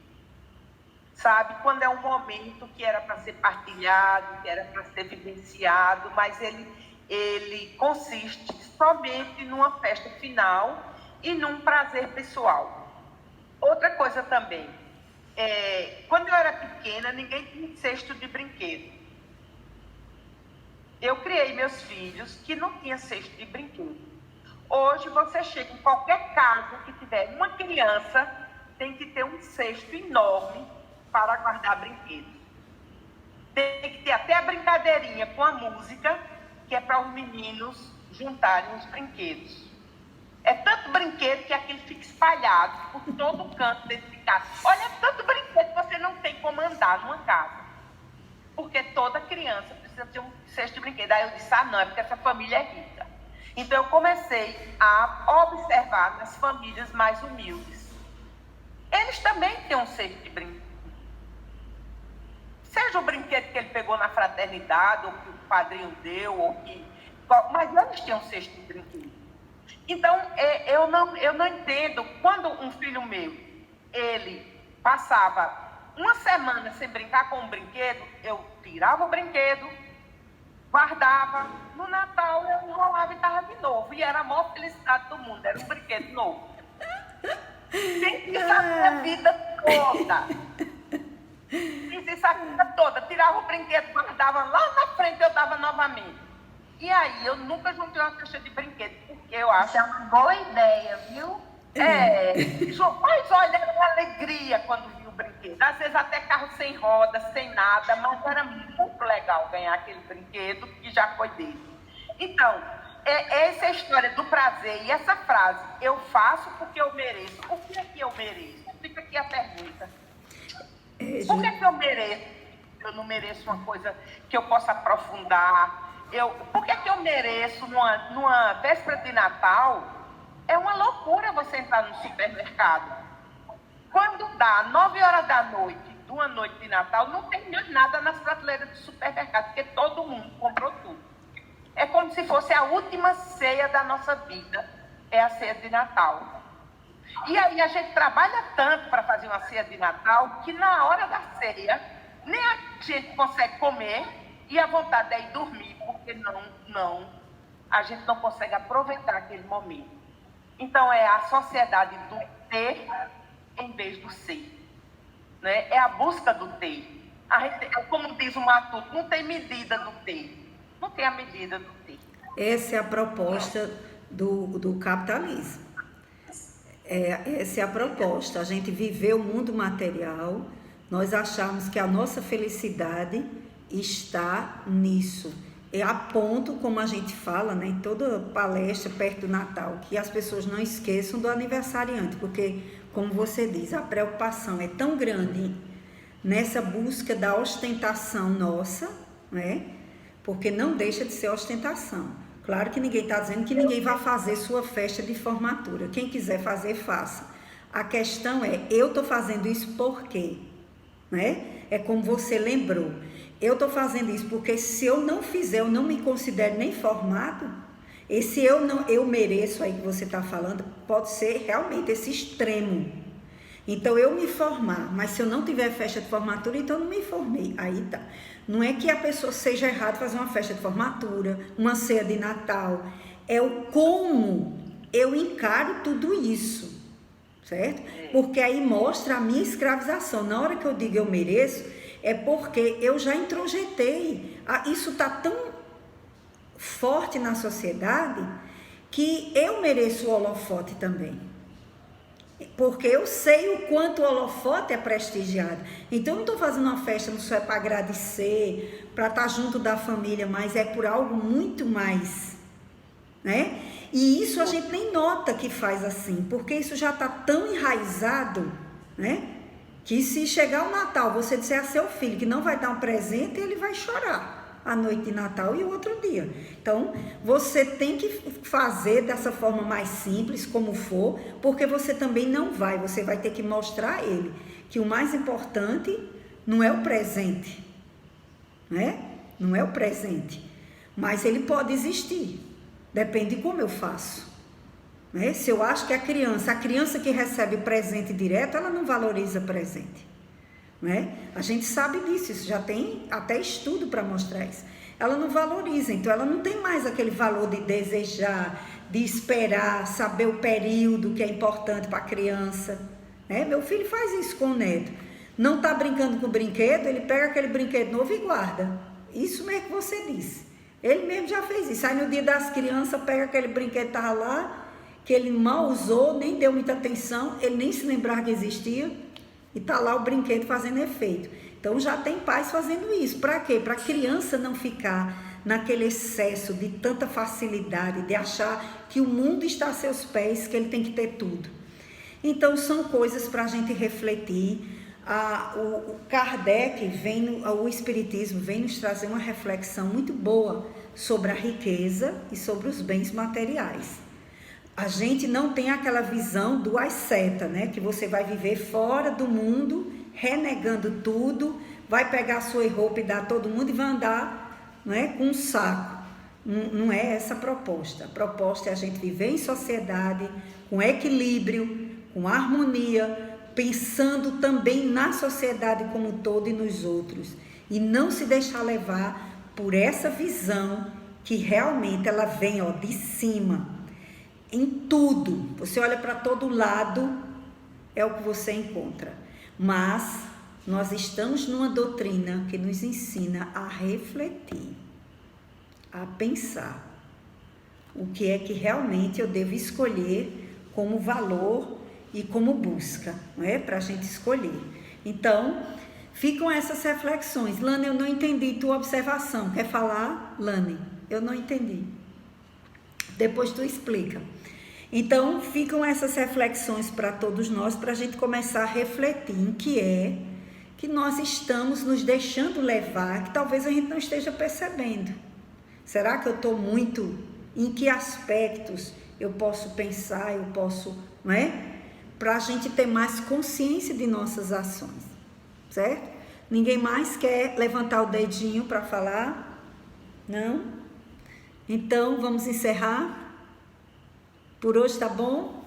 Sabe? Quando é um momento que era para ser partilhado, que era para ser vivenciado, mas ele consiste somente numa festa final e num prazer pessoal. Outra coisa também, quando eu era pequena, ninguém tinha cesto de brinquedo. Eu criei meus filhos que não tinham cesto de brinquedo. Hoje você chega em qualquer casa que tiver uma criança, tem que ter um cesto enorme para guardar brinquedos. Tem que ter até a brincadeirinha com a música, que é para os meninos juntarem os brinquedos. É tanto brinquedo que aquilo fica espalhado por todo o canto dentro de casa. Olha, é tanto brinquedo que você não tem como andar numa casa. Porque toda criança precisa ter um cesto de brinquedo. Aí eu disse, não, é porque essa família é rica. Então eu comecei a observar nas famílias mais humildes. Eles também têm um cesto de brinquedo. Seja o brinquedo que ele pegou na fraternidade, ou que o padrinho deu, mas eles têm um cesto de brinquedo. Então, eu não entendo, quando um filho meu, ele passava uma semana sem brincar com um brinquedo, eu tirava o brinquedo, guardava, no Natal eu enrolava e estava de novo, e era a maior felicidade do mundo, era um brinquedo novo. Fiz isso a minha vida toda. Fiz isso a vida toda, tirava o brinquedo, guardava lá na frente, eu dava novamente. E aí, eu nunca juntei uma caixa de brinquedo, porque eu acho... Isso é uma boa ideia, viu? Mas olha, era uma alegria quando vi o brinquedo. Às vezes até carro sem roda, sem nada, mas era muito legal ganhar aquele brinquedo que já foi dele. Então, essa é a história do prazer. E essa frase, eu faço porque eu mereço. O que é que eu mereço? Fica aqui a pergunta. Por que eu mereço? Eu não mereço uma coisa que eu possa aprofundar. Por que eu mereço numa véspera de Natal? É uma loucura você entrar no supermercado. Quando dá 9 horas da noite, de uma noite de Natal, não tem mais nada nas prateleiras do supermercado, porque todo mundo comprou tudo. É como se fosse a última ceia da nossa vida, é a ceia de Natal. E aí a gente trabalha tanto para fazer uma ceia de Natal, que na hora da ceia, nem a gente consegue comer, e a vontade é ir dormir, porque a gente não consegue aproveitar aquele momento. Então, é a sociedade do ter em vez do ser. né? É a busca do ter. Como diz o Matuto, não tem medida do ter. Não tem a medida do ter. Essa é a proposta do capitalismo. Essa é a proposta. A gente viver o mundo material, nós achamos que a nossa felicidade está nisso. É a ponto, como a gente fala, né, em toda palestra perto do Natal, que as pessoas não esqueçam do aniversariante, porque, como você diz, a preocupação é tão grande nessa busca da ostentação nossa, né? Porque não deixa de ser ostentação. Claro que ninguém está dizendo que ninguém vai fazer sua festa de formatura. Quem quiser fazer, faça. A questão é, eu estou fazendo isso por quê? Né? É como você lembrou. Eu estou fazendo isso porque se eu não fizer, eu não me considero nem formado. Esse eu mereço aí que você está falando, pode ser realmente esse extremo. Então, eu me formar, mas se eu não tiver festa de formatura, então eu não me formei. Aí tá. Não é que a pessoa seja errado fazer uma festa de formatura, uma ceia de Natal. É o como eu encaro tudo isso, certo? Porque aí mostra a minha escravização. Na hora que eu digo eu mereço, é porque eu já introjetei. Isso está tão forte na sociedade que eu mereço o holofote também. Porque eu sei o quanto o holofote é prestigiado. Então, eu não estou fazendo uma festa não só é para agradecer, para estar junto da família, mas é por algo muito mais, né? E isso a gente nem nota que faz assim, porque isso já está tão enraizado, né? Que se chegar o Natal, você disser a seu filho que não vai dar um presente, ele vai chorar a noite de Natal e o outro dia. Então, você tem que fazer dessa forma mais simples, como for, porque você também não vai, você vai ter que mostrar a ele que o mais importante não é o presente, né? Não é o presente, mas ele pode existir, depende de como eu faço, né? Se eu acho que a criança que recebe presente direto, ela não valoriza presente. Né? A gente sabe disso, isso já tem até estudo para mostrar isso. Ela não valoriza, então ela não tem mais aquele valor de desejar, de esperar, saber o período que é importante para a criança, né? Meu filho faz isso com o neto, não está brincando com o brinquedo, ele pega aquele brinquedo novo e guarda. Isso mesmo que você disse, ele mesmo já fez isso. Aí no dia das crianças pega aquele brinquedo que estava lá, que ele mal usou, nem deu muita atenção, ele nem se lembrava que existia, e está lá o brinquedo fazendo efeito. Então, já tem pais fazendo isso. Para quê? Para a criança não ficar naquele excesso de tanta facilidade, de achar que o mundo está a seus pés, que ele tem que ter tudo. Então, são coisas para a gente refletir. O Kardec, o Espiritismo, vem nos trazer uma reflexão muito boa sobre a riqueza e sobre os bens materiais. A gente não tem aquela visão do asceta, né? Que você vai viver fora do mundo, renegando tudo, vai pegar a sua roupa e dar a todo mundo e vai andar, né, com um saco. Não é essa a proposta. A proposta é a gente viver em sociedade, com equilíbrio, com harmonia, pensando também na sociedade como um todo e nos outros. E não se deixar levar por essa visão que realmente ela vem, ó, de cima. Em tudo, você olha para todo lado, é o que você encontra. Mas nós estamos numa doutrina que nos ensina a refletir, a pensar o que é que realmente eu devo escolher como valor e como busca, não é? Para a gente escolher. Então, ficam essas reflexões. Lani, eu não entendi tua observação. Quer falar, Lani? Eu não entendi. Depois tu explica. Então, ficam essas reflexões para todos nós, para a gente começar a refletir em que é que nós estamos nos deixando levar, que talvez a gente não esteja percebendo. Será que eu estou muito... Em que aspectos eu posso pensar, eu posso... Não é? Para a gente ter mais consciência de nossas ações, certo? Ninguém mais quer levantar o dedinho para falar? Não? Então, vamos encerrar? Por hoje tá bom?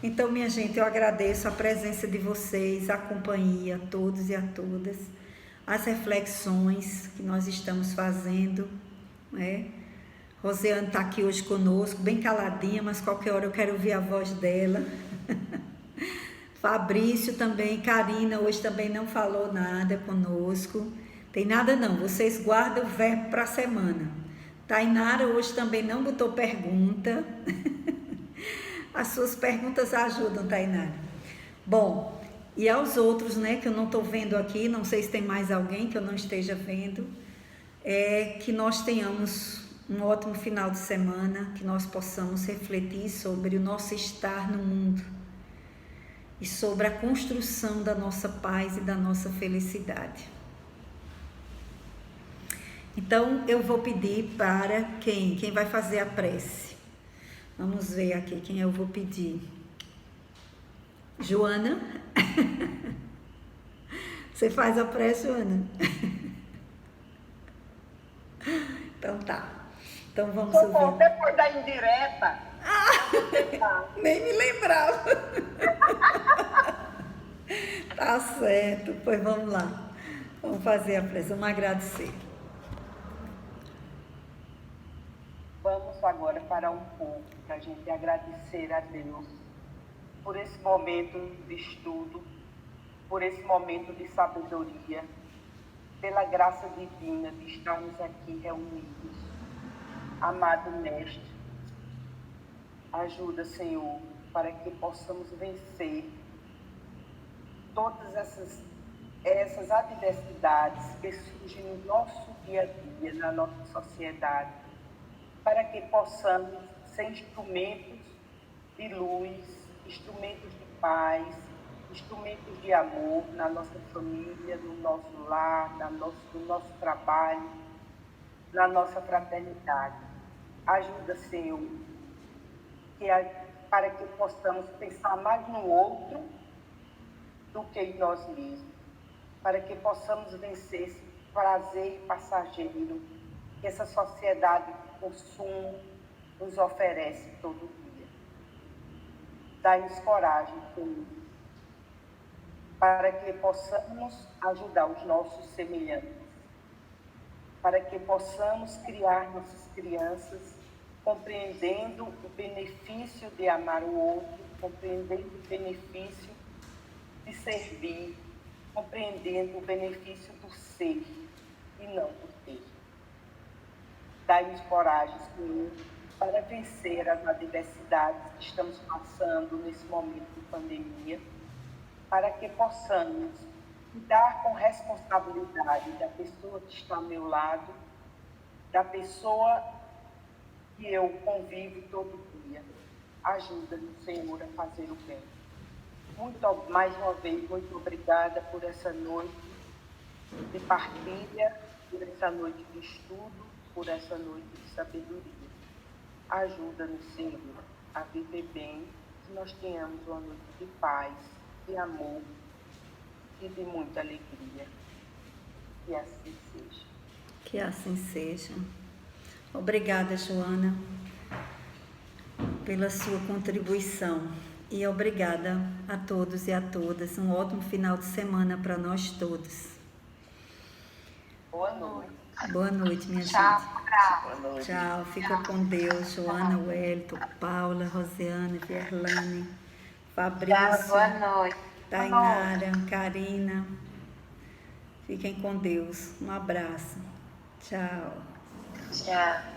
Então, minha gente, eu agradeço a presença de vocês, a companhia, a todos e a todas, as reflexões que nós estamos fazendo, né? Rosiane está aqui hoje conosco, bem caladinha, mas qualquer hora eu quero ouvir a voz dela, Fabrício também, Karina hoje também não falou nada conosco. Tem nada não, vocês guardam o verbo para a semana. Tainara hoje também não botou pergunta. As suas perguntas ajudam, Tainara. Bom, e aos outros, né, que eu não estou vendo aqui, não sei se tem mais alguém que eu não esteja vendo, que nós tenhamos um ótimo final de semana, que nós possamos refletir sobre o nosso estar no mundo e sobre a construção da nossa paz e da nossa felicidade. Então, eu vou pedir para quem vai fazer a prece. Vamos ver aqui quem eu vou pedir. Joana? Você faz a prece, Joana? Então tá. Então vamos ouvir. Depois da indireta. Nem me lembrava. Tá certo, pois vamos lá. Vamos fazer a prece, vamos agradecer. Vamos agora parar um pouco para a gente agradecer a Deus por esse momento de estudo, por esse momento de sabedoria, pela graça divina de estarmos aqui reunidos. Amado Mestre, ajuda, Senhor, para que possamos vencer todas essas adversidades que surgem no nosso dia a dia, na nossa sociedade, para que possamos ser instrumentos de luz, instrumentos de paz, instrumentos de amor na nossa família, no nosso lar, no nosso trabalho, na nossa fraternidade. Ajuda, Senhor, para que possamos pensar mais no outro do que em nós mesmos, para que possamos vencer esse prazer passageiro que essa sociedade de consumo nos oferece todo dia. Dá-nos coragem, Senhor, para que possamos ajudar os nossos semelhantes, para que possamos criar nossas crianças compreendendo o benefício de amar o outro, compreendendo o benefício de servir, compreendendo o benefício do ser e não do ter. Dai-nos coragem, Senhor, para vencer as adversidades que estamos passando nesse momento de pandemia, para que possamos cuidar com responsabilidade da pessoa que está ao meu lado, da pessoa que eu convivo todo dia. Ajuda-nos, Senhor, a fazer o bem. Mais uma vez, muito obrigada por essa noite de partilha, por essa noite de estudo, por essa noite de sabedoria. Ajuda-nos, Senhor, a viver bem, que nós tenhamos uma noite de paz, de amor e de muita alegria. Que assim seja. Que assim seja. Obrigada, Joana, pela sua contribuição. E obrigada a todos e a todas. Um ótimo final de semana para nós todos. Boa noite. Boa noite, minha Tchau. gente. Boa noite. Tchau. Fica com Deus. Joana, Wellington, Paula, Rosiane, Verlane, Fabrício, Boa noite. Tainara, Karina. Fiquem com Deus. Um abraço. Tchau. Tchau.